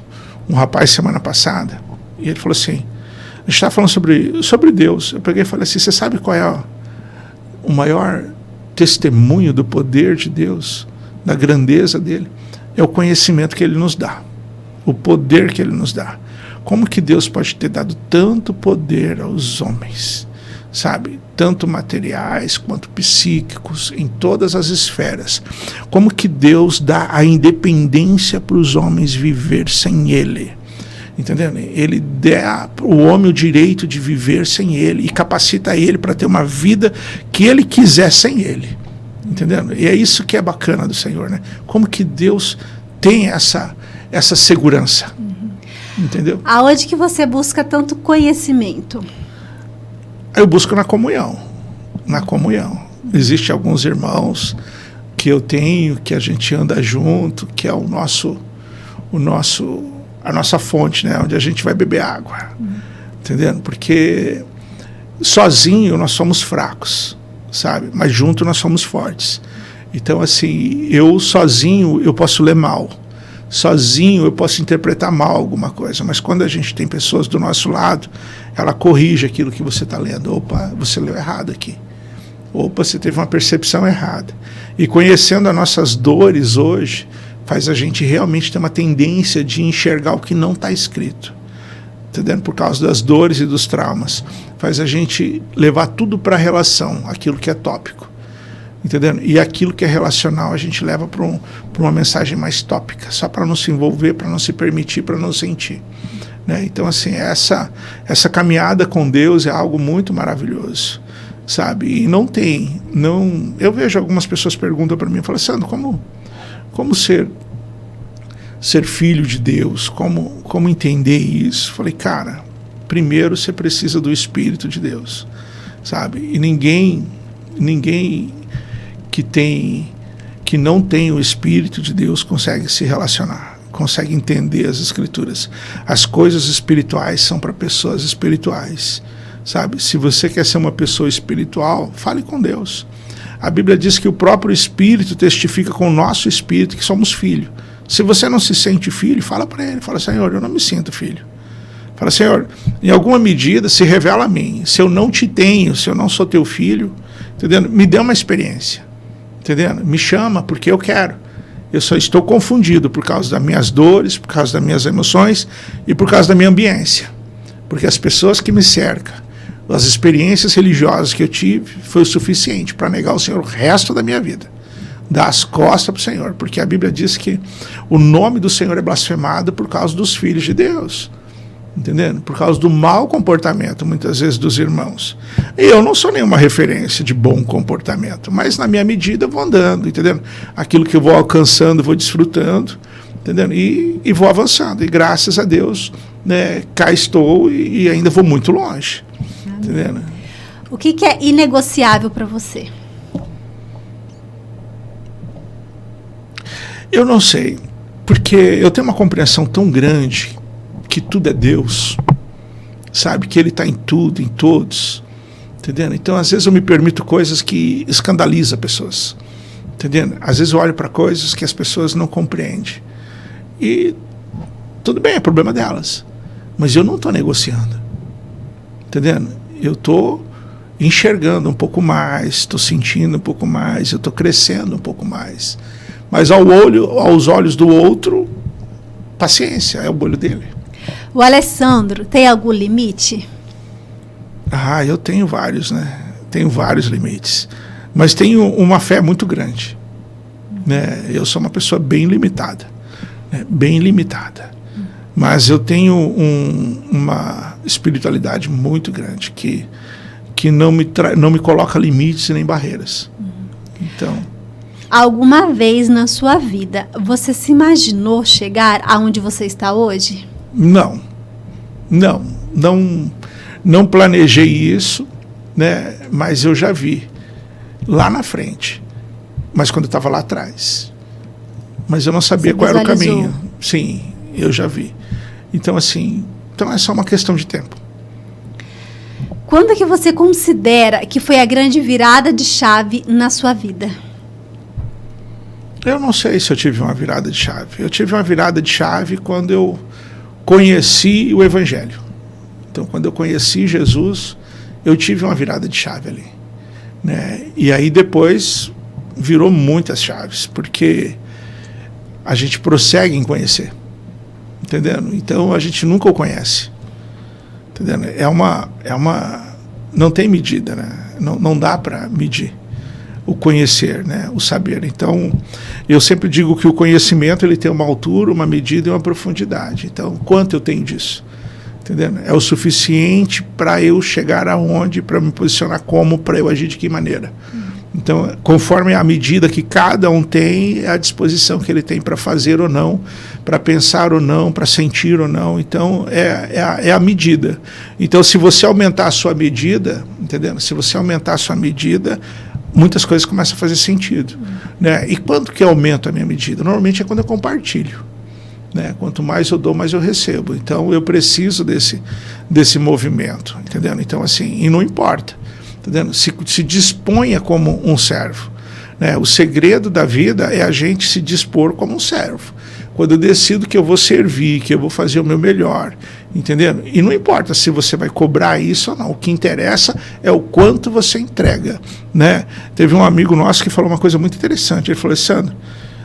um rapaz semana passada, e ele falou assim, a gente estava falando sobre Deus. Eu peguei e falei assim, você sabe qual é o maior testemunho do poder de Deus, da grandeza dele? É o conhecimento que ele nos dá, o poder que ele nos dá. Como que Deus pode ter dado tanto poder aos homens, sabe? Tanto materiais quanto psíquicos, em todas as esferas. Como que Deus dá a independência para os homens viver sem Ele? Entendendo? Ele dá para o homem o direito de viver sem Ele e capacita ele para ter uma vida que Ele quiser sem Ele. Entendendo? E é isso que é bacana do Senhor, né? Como que Deus tem essa segurança. Entendeu? Aonde que você busca tanto conhecimento? Eu busco na comunhão. Existem alguns irmãos que eu tenho, que a gente anda junto, que é a nossa fonte, né? Onde a gente vai beber água. Entendendo? Porque sozinho nós somos fracos, sabe? Mas junto nós somos fortes. Então, assim, eu sozinho eu posso ler mal. Sozinho eu posso interpretar mal alguma coisa, mas quando a gente tem pessoas do nosso lado, ela corrige aquilo que você está lendo. Opa, você leu errado aqui. Opa, você teve uma percepção errada. E conhecendo as nossas dores hoje, faz a gente realmente ter uma tendência de enxergar o que não está escrito. Entendendo? Por causa das dores e dos traumas. Faz a gente levar tudo para a relação, aquilo que é tópico. Entendendo? E aquilo que é relacional a gente leva para uma mensagem mais tópica, só para não se envolver, para não se permitir, para não sentir. Né? Então, assim, essa caminhada com Deus é algo muito maravilhoso, sabe? E eu vejo algumas pessoas perguntam para mim, falam, Sandro, como ser filho de Deus? Como entender isso? Falei, cara, primeiro você precisa do Espírito de Deus, sabe? E ninguém que não tem o Espírito de Deus consegue se relacionar, consegue entender as Escrituras. As coisas espirituais são para pessoas espirituais, sabe? Se você quer ser uma pessoa espiritual, fale com Deus. A Bíblia diz que o próprio Espírito testifica com o nosso Espírito que somos filhos. Se você não se sente filho, fala para ele, fala, Senhor, eu não me sinto filho. Fala, Senhor, em alguma medida se revela a mim. Se eu não te tenho, se eu não sou teu filho, entendendo? Me dê uma experiência, entendendo? Me chama, porque eu quero. Eu só estou confundido por causa das minhas dores, por causa das minhas emoções e por causa da minha ambiência. Porque as pessoas que me cercam, as experiências religiosas que eu tive, foi o suficiente para negar o Senhor o resto da minha vida. Dar as costas para o Senhor, porque a Bíblia diz que o nome do Senhor é blasfemado por causa dos filhos de Deus. Entendendo? Por causa do mau comportamento, muitas vezes, dos irmãos. E eu não sou nenhuma referência de bom comportamento, mas na minha medida eu vou andando, entendendo? Aquilo que eu vou alcançando, vou desfrutando, entendendo? E vou avançando. E graças a Deus, né, cá estou e ainda vou muito longe. Entendendo? O que é inegociável para você? Eu não sei, porque eu tenho uma compreensão tão grande que tudo é Deus, sabe? Que Ele está em tudo, em todos, entendendo? Então, às vezes eu me permito coisas que escandalizam pessoas, entendendo? Às vezes eu olho para coisas que as pessoas não compreendem. E tudo bem, é problema delas. Mas eu não estou negociando, entendendo? Eu estou enxergando um pouco mais, estou sentindo um pouco mais, eu estou crescendo um pouco mais. Mas aos olhos do outro, paciência, é o olho dele. O Alessandro tem algum limite? Eu tenho vários, né? Tenho vários limites. Mas tenho uma fé muito grande. Né? Eu sou uma pessoa bem limitada. Né? Bem limitada. Mas eu tenho uma espiritualidade muito grande que não me coloca limites nem barreiras. Então... Alguma vez na sua vida, você se imaginou chegar aonde você está hoje? Não planejei isso, né? Mas eu já vi lá na frente, mas quando eu estava lá atrás, mas eu não sabia qual era o caminho. Sim, eu já vi. Então assim, é só uma questão de tempo. Quando que você considera que foi a grande virada de chave na sua vida? Eu não sei se eu tive uma virada de chave. Eu tive uma virada de chave quando eu conheci o Evangelho. Então, quando eu conheci Jesus, eu tive uma virada de chave ali. Né? E aí depois virou muitas chaves, porque a gente prossegue em conhecer. Entendendo? Então, a gente nunca o conhece. Entendendo? Não tem medida, né? Não dá para medir o conhecer, né? O saber. Então, eu sempre digo que o conhecimento ele tem uma altura, uma medida e uma profundidade. Então, quanto eu tenho disso? Entendendo? É o suficiente para eu chegar aonde, para me posicionar como, para eu agir de que maneira. Então, conforme a medida que cada um tem, é a disposição que ele tem para fazer ou não, para pensar ou não, para sentir ou não. Então, é a medida. Então, se você aumentar a sua medida, entendendo? Se você aumentar a sua medida, muitas coisas começam a fazer sentido. Né? E quanto que eu aumento a minha medida? Normalmente é quando eu compartilho. Né? Quanto mais eu dou, mais eu recebo. Então, eu preciso desse movimento. Entendendo? Então, assim, e não importa. Entendendo? Se disponha como um servo. Né? O segredo da vida é a gente se dispor como um servo. Quando eu decido que eu vou servir, que eu vou fazer o meu melhor, entendendo? E não importa se você vai cobrar isso ou não, o que interessa é o quanto você entrega, né? Teve um amigo nosso que falou uma coisa muito interessante, ele falou, Sandro,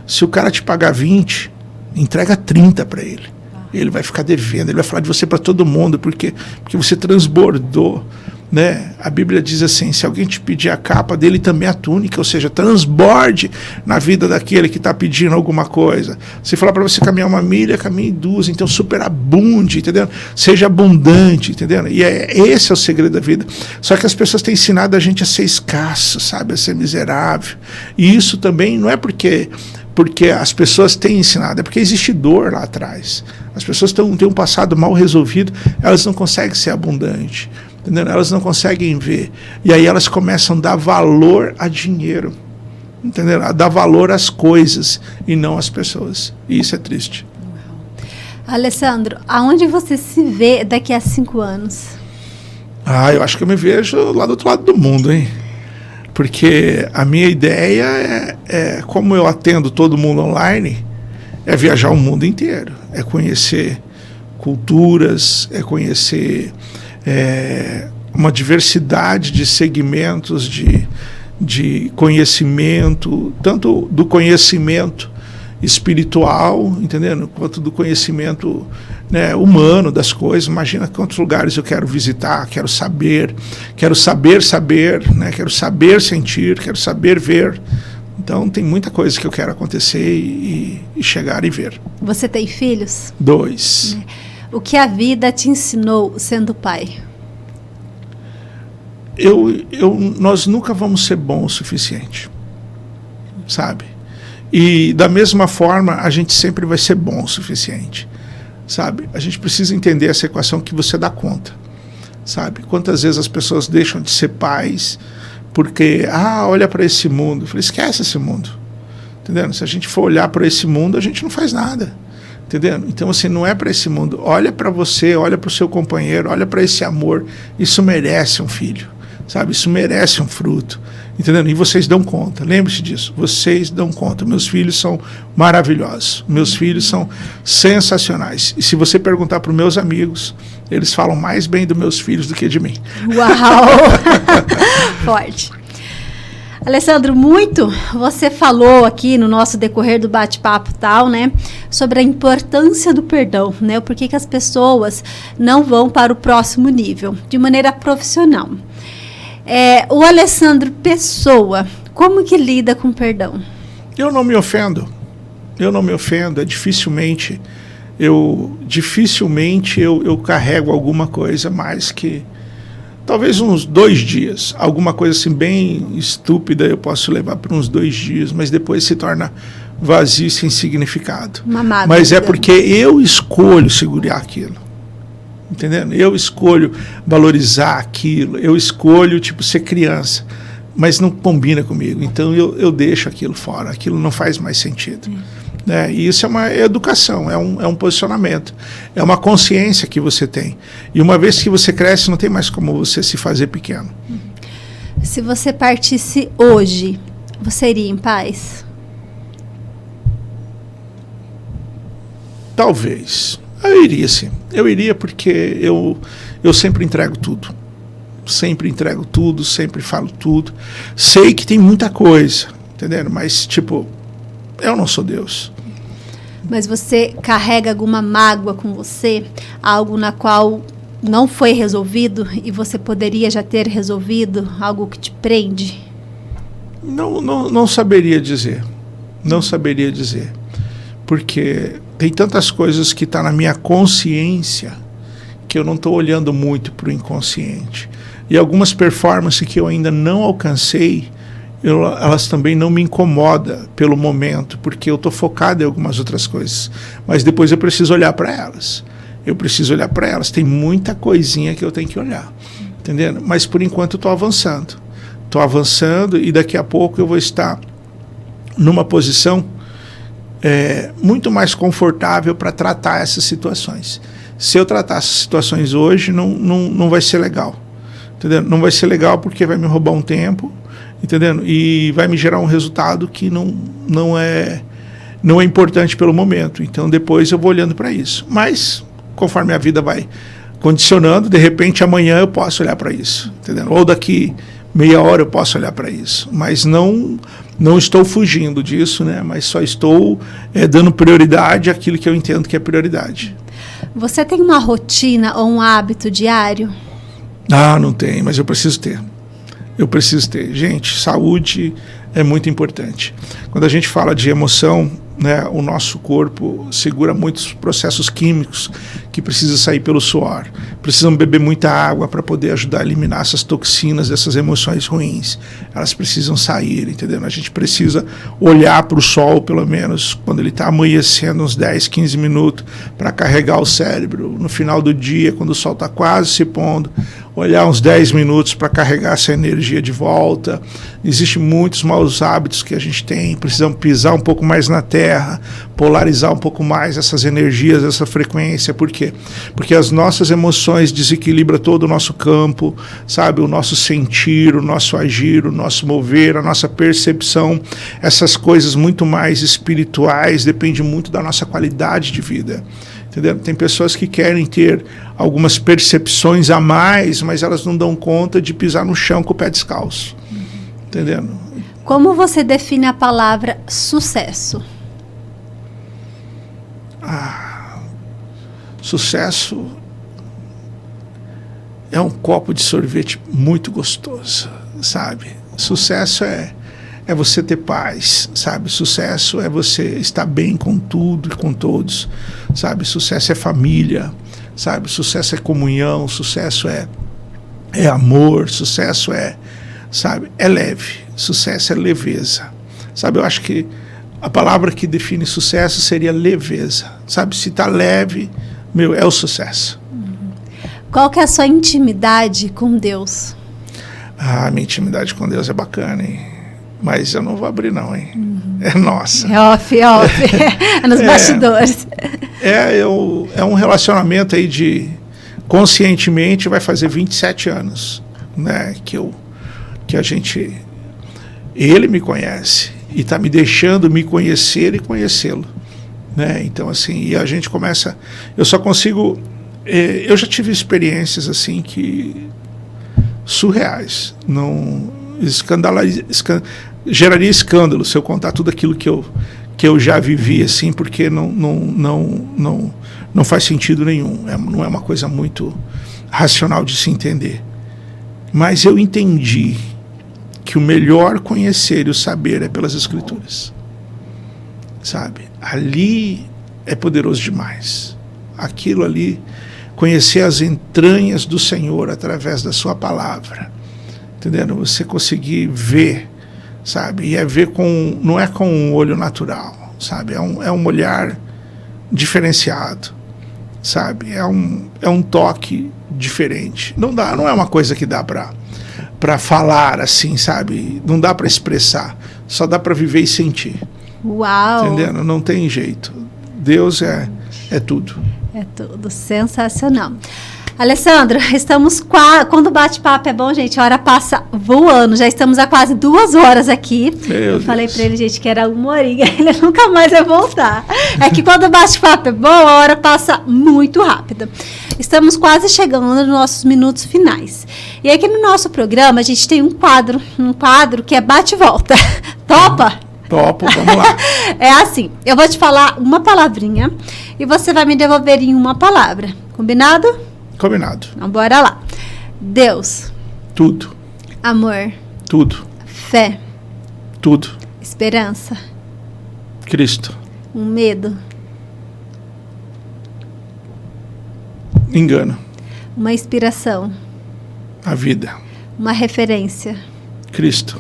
se o cara te pagar 20, entrega 30 para ele. Ele vai ficar devendo, ele vai falar de você para todo mundo, porque você transbordou. Né? A Bíblia diz assim, se alguém te pedir a capa dele, também a túnica, ou seja, transborde na vida daquele que está pedindo alguma coisa. Se falar para você caminhar 1 milha, caminhe 2, então superabunde, entendeu? Seja abundante, entendeu? E esse é o segredo da vida. Só que as pessoas têm ensinado a gente a ser escasso, sabe? A ser miserável. E isso também não é porque as pessoas têm ensinado, é porque existe dor lá atrás. As pessoas têm um passado mal resolvido, elas não conseguem ser abundantes. Entendeu? Elas não conseguem ver. E aí elas começam a dar valor a dinheiro. Entendeu? A dar valor às coisas e não às pessoas. E isso é triste. Alessandro, aonde você se vê daqui a 5 anos? Eu acho que eu me vejo lá do outro lado do mundo, hein? Porque a minha ideia é como eu atendo todo mundo online, é viajar o mundo inteiro, é conhecer culturas, é conhecer uma diversidade de segmentos de conhecimento, tanto do conhecimento espiritual, entendendo? Quanto do conhecimento, né, humano das coisas. Imagina quantos lugares eu quero visitar, quero saber, né, quero saber sentir, quero saber ver. Então tem muita coisa que eu quero acontecer e chegar e ver. Você tem filhos? 2. O que a vida te ensinou sendo pai? Nós nunca vamos ser bons o suficiente, sabe? E da mesma forma, a gente sempre vai ser bom o suficiente, sabe? A gente precisa entender essa equação que você dá conta, sabe? Quantas vezes as pessoas deixam de ser pais porque, olha para esse mundo. Eu falei, esquece esse mundo, entendendo? Se a gente for olhar para esse mundo, a gente não faz nada, entendendo? Então, assim, não é para esse mundo. Olha para você, olha para o seu companheiro, olha para esse amor. Isso merece um filho, sabe? Isso merece um fruto, entendendo? E vocês dão conta, lembre-se disso, vocês dão conta. Meus filhos são maravilhosos, meus filhos são sensacionais. E se você perguntar para os meus amigos, eles falam mais bem dos meus filhos do que de mim. Uau! Forte. Alessandro, você falou aqui no nosso decorrer do bate-papo tal, né, sobre a importância do perdão, né, o porquê que as pessoas não vão para o próximo nível, de maneira profissional. O Alessandro Pessoa, como que lida com perdão? Eu não me ofendo, dificilmente eu carrego alguma coisa mais que talvez uns 2 dias, alguma coisa assim bem estúpida eu posso levar por uns 2 dias, mas depois se torna vazio e sem significado. Mas é porque eu escolho segurar aquilo, entendendo? Eu escolho valorizar aquilo, eu escolho ser criança, mas não combina comigo, então eu deixo aquilo fora, aquilo não faz mais sentido. E isso é uma educação, é um posicionamento, é uma consciência que você tem. E uma vez que você cresce, não tem mais como você se fazer pequeno. Se você partisse hoje, você iria em paz? Talvez. Eu iria, sim. Eu iria porque eu sempre entrego tudo. Sempre falo tudo. Sei que tem muita coisa, entendeu? Mas, eu não sou Deus. Mas você carrega alguma mágoa com você? Algo na qual não foi resolvido e você poderia já ter resolvido? Algo que te prende? Não saberia dizer. Não saberia dizer. Porque tem tantas coisas que estão na minha consciência que eu não estou olhando muito para o inconsciente. E algumas performances que eu ainda não alcancei, elas também não me incomodam pelo momento, porque eu estou focado em algumas outras coisas. Mas depois eu preciso olhar para elas. Tem muita coisinha que eu tenho que olhar, entendendo? Mas por enquanto eu estou avançando e daqui a pouco eu vou estar numa posição muito mais confortável para tratar essas situações. Se eu tratar essas situações hoje, não vai ser legal, entendeu? Não vai ser legal porque vai me roubar um tempo, entendendo? E vai me gerar um resultado que não é importante pelo momento. Então depois eu vou olhando para isso. Mas conforme a vida vai condicionando, de repente amanhã eu posso olhar para isso, entendeu? Ou daqui meia hora eu posso olhar para isso. Mas não estou fugindo disso, né? Mas só estou dando prioridade àquilo que eu entendo que é prioridade. Você tem uma rotina ou um hábito diário? Não tem, mas eu preciso ter. Gente, saúde é muito importante. Quando a gente fala de emoção, né, o nosso corpo segura muitos processos químicos que precisam sair pelo suor. Precisam beber muita água para poder ajudar a eliminar essas toxinas, dessas emoções ruins. Elas precisam sair, entendeu? A gente precisa olhar para o sol, pelo menos, quando ele está amanhecendo, uns 10, 15 minutos, para carregar o cérebro. No final do dia, quando o sol está quase se pondo, olhar uns 10 minutos para carregar essa energia de volta. Existem muitos maus hábitos que a gente tem, precisamos pisar um pouco mais na terra, polarizar um pouco mais essas energias, essa frequência, porque quê? Porque as nossas emoções desequilibram todo o nosso campo, sabe? O nosso sentir, o nosso agir, o nosso mover, a nossa percepção, essas coisas muito mais espirituais, depende muito da nossa qualidade de vida. Entendeu? Tem pessoas que querem ter algumas percepções a mais, mas elas não dão conta de pisar no chão com o pé descalço. Entendendo? Como você define a palavra sucesso? Sucesso é um copo de sorvete muito gostoso, sabe? Sucesso é você ter paz, sabe? Sucesso é você estar bem com tudo e com todos, sabe? Sucesso é família, sabe? Sucesso é comunhão, sucesso é amor, sucesso sabe? É leve, sucesso é leveza, sabe? Eu acho que a palavra que define sucesso seria leveza, sabe? Se está leve, é o sucesso. Qual que é a sua intimidade com Deus? Minha intimidade com Deus é bacana, hein? Mas eu não vou abrir não, hein? É nossa. É off. É nos bastidores. É um relacionamento aí de... Conscientemente vai fazer 27 anos, né? Que a gente... Ele me conhece e está me deixando me conhecer e conhecê-lo, né? Então, assim, e a gente começa... Eu só consigo... eu já tive experiências, assim, que... surreais. Não... geraria escândalo se eu contar tudo aquilo que eu já vivi, assim, porque não faz sentido nenhum. Não é uma coisa muito racional de se entender. Mas eu entendi que o melhor conhecer e o saber é pelas Escrituras. Sabe? Ali é poderoso demais. Aquilo ali, conhecer as entranhas do Senhor através da sua palavra. Entendendo? Você conseguir ver, sabe? E ver não é com um olho natural, sabe? É um olhar diferenciado, sabe? É um toque diferente. Não é uma coisa que dá para falar assim, sabe? Não dá para expressar, só dá para viver e sentir. Uau! Entendendo? Não tem jeito. Deus é tudo. É tudo, sensacional. Alessandro, estamos quando o bate-papo é bom, gente, a hora passa voando. Já estamos há quase 2 horas aqui. Eu falei para ele, gente, que era 1 horinha. Ele nunca mais vai voltar. É que quando o bate-papo é bom, a hora passa muito rápida. Estamos quase chegando nos nossos minutos finais. E aqui no nosso programa, a gente tem um quadro que é bate-volta. Topa? Topo, vamos lá. É assim, eu vou te falar uma palavrinha e você vai me devolver em uma palavra. Combinado? Combinado. Então, bora lá. Deus. Tudo. Amor. Tudo. Fé. Tudo. Esperança. Cristo. Um medo. Engano. Uma inspiração. A vida. Uma referência. Cristo.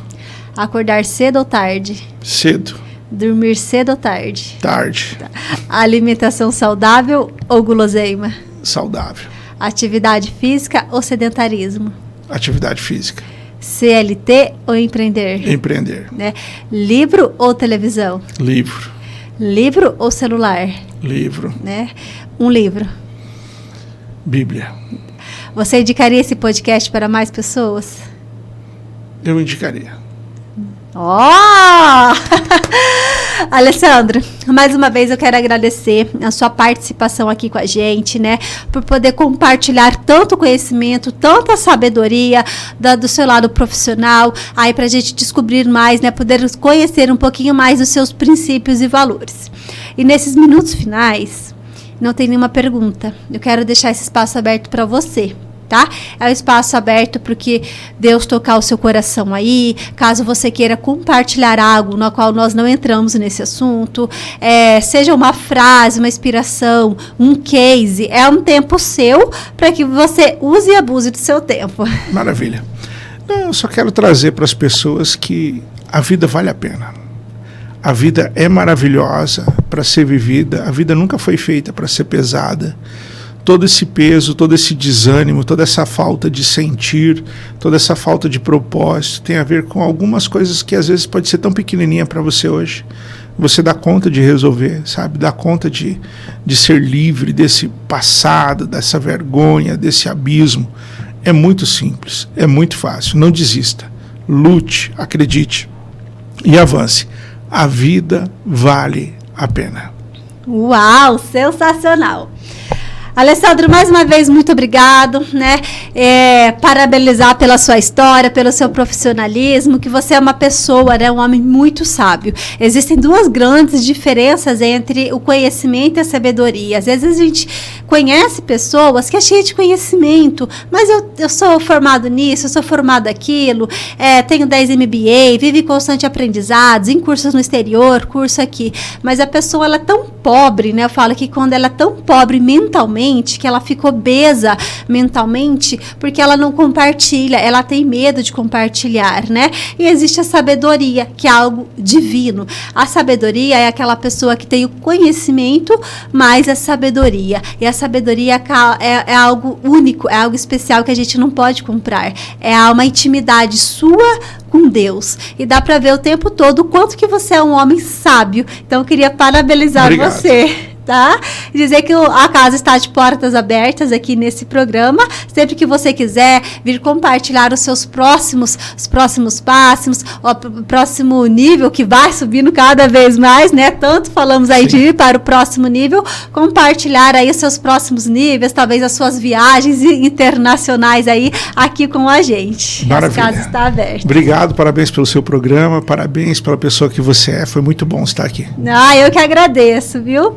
Acordar cedo ou tarde? Cedo. Dormir cedo ou tarde? Tarde. Tá. Alimentação saudável ou guloseima? Saudável. Atividade física ou sedentarismo? Atividade física. CLT ou empreender? Empreender. Né? Livro ou televisão? Livro. Livro ou celular? Livro. Né? Um livro. Bíblia. Você indicaria esse podcast para mais pessoas? Eu indicaria. Alessandro, mais uma vez eu quero agradecer a sua participação aqui com a gente, né? Por poder compartilhar tanto conhecimento, tanta sabedoria do seu lado profissional, aí pra gente descobrir mais, né? Poder conhecer um pouquinho mais dos seus princípios e valores. E nesses minutos finais, não tem nenhuma pergunta. Eu quero deixar esse espaço aberto para você. Tá? É um espaço aberto porque Deus tocar o seu coração aí, caso você queira compartilhar algo no qual nós não entramos nesse assunto, seja uma frase, uma inspiração, um case, é um tempo seu para que você use e abuse do seu tempo. Maravilha. Eu só quero trazer para as pessoas que a vida vale a pena. A vida é maravilhosa para ser vivida, a vida nunca foi feita para ser pesada. Todo esse peso, todo esse desânimo, toda essa falta de sentir, toda essa falta de propósito tem a ver com algumas coisas que às vezes pode ser tão pequenininha para você hoje, você dá conta de resolver, sabe? Dá conta de ser livre desse passado, dessa vergonha, desse abismo. É muito simples, é muito fácil. Não desista, lute, acredite e avance. A vida vale a pena. Uau, sensacional! Alessandro, mais uma vez, muito obrigado, né? Parabenizar pela sua história, pelo seu profissionalismo, que você é uma pessoa, né? Um homem muito sábio. Existem duas grandes diferenças entre o conhecimento e a sabedoria. Às vezes a gente conhece pessoas que é cheia de conhecimento, mas eu sou formado nisso, eu sou formado naquilo, tenho 10 MBA, vive em constante aprendizados, em cursos no exterior, curso aqui. Mas a pessoa, ela é tão pobre, né? Eu falo que quando ela é tão pobre mentalmente, que ela fica obesa mentalmente, porque ela não compartilha, ela tem medo de compartilhar, né? E existe a sabedoria, que é algo divino. A sabedoria é aquela pessoa que tem o conhecimento, mais a sabedoria. E a sabedoria é algo único, é algo especial que a gente não pode comprar. É uma intimidade sua com Deus. E dá para ver o tempo todo o quanto que você é um homem sábio. Então, eu queria parabenizar você. Tá? Dizer que a casa está de portas abertas aqui nesse programa. Sempre que você quiser vir compartilhar os seus próximos passos, o próximo nível que vai subindo cada vez mais, né? Tanto falamos aí de ir para o próximo nível, compartilhar aí os seus próximos níveis, talvez as suas viagens internacionais aí aqui com a gente. Maravilha. A casa está aberta. Obrigado, parabéns pelo seu programa, parabéns pela pessoa que você é. Foi muito bom estar aqui. Eu que agradeço, viu?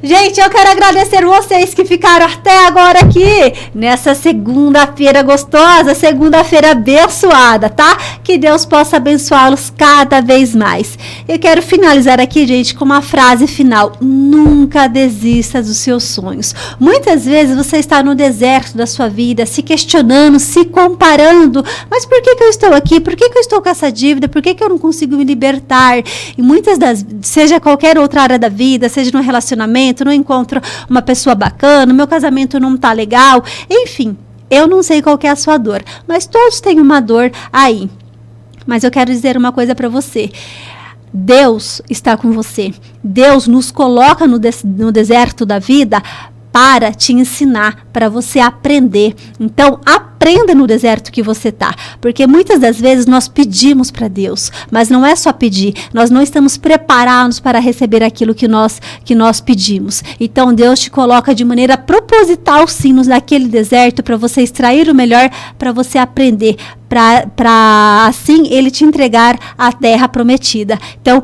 Gente, eu quero agradecer vocês que ficaram até agora aqui, nessa segunda-feira gostosa, segunda-feira abençoada, tá? Que Deus possa abençoá-los cada vez mais. Eu quero finalizar aqui, gente, com uma frase final. Nunca desista dos seus sonhos. Muitas vezes você está no deserto da sua vida, se questionando, se comparando. Mas por que eu estou aqui? Por que eu estou com essa dívida? Por que eu não consigo me libertar? E muitas seja qualquer outra área da vida, seja no relacionamento, não encontro uma pessoa bacana, meu casamento não tá legal, enfim, eu não sei qual que é a sua dor, mas todos têm uma dor aí. Mas eu quero dizer uma coisa para você. Deus está com você. Deus nos coloca no deserto da vida para te ensinar, para você aprender. Então, aprenda no deserto que você está, porque muitas das vezes nós pedimos para Deus, mas não é só pedir, nós não estamos preparados para receber aquilo que nós pedimos. Então, Deus te coloca de maneira proposital, sim, naquele deserto, para você extrair o melhor, para você aprender, para assim Ele te entregar a terra prometida. Então,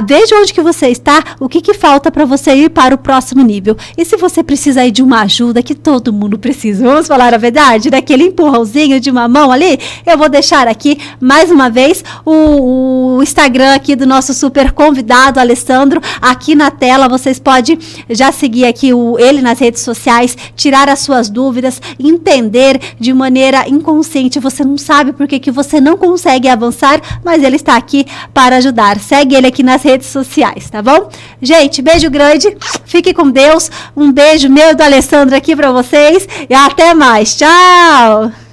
veja onde que você está, o que falta para você ir para o próximo nível. E se você precisa ir de uma ajuda, que todo mundo precisa, vamos falar a verdade, daquele empurrãozinho de uma mão ali, eu vou deixar aqui, mais uma vez, o Instagram aqui do nosso super convidado, Alessandro, aqui na tela. Vocês podem já seguir aqui ele nas redes sociais, tirar as suas dúvidas, entender de maneira inconsciente. Você não sabe por que você não consegue avançar, mas ele está aqui para ajudar. Segue ele aqui nas redes sociais, tá bom? Gente, beijo grande, fique com Deus, um beijo meu e do Alessandro aqui para vocês e até mais, tchau!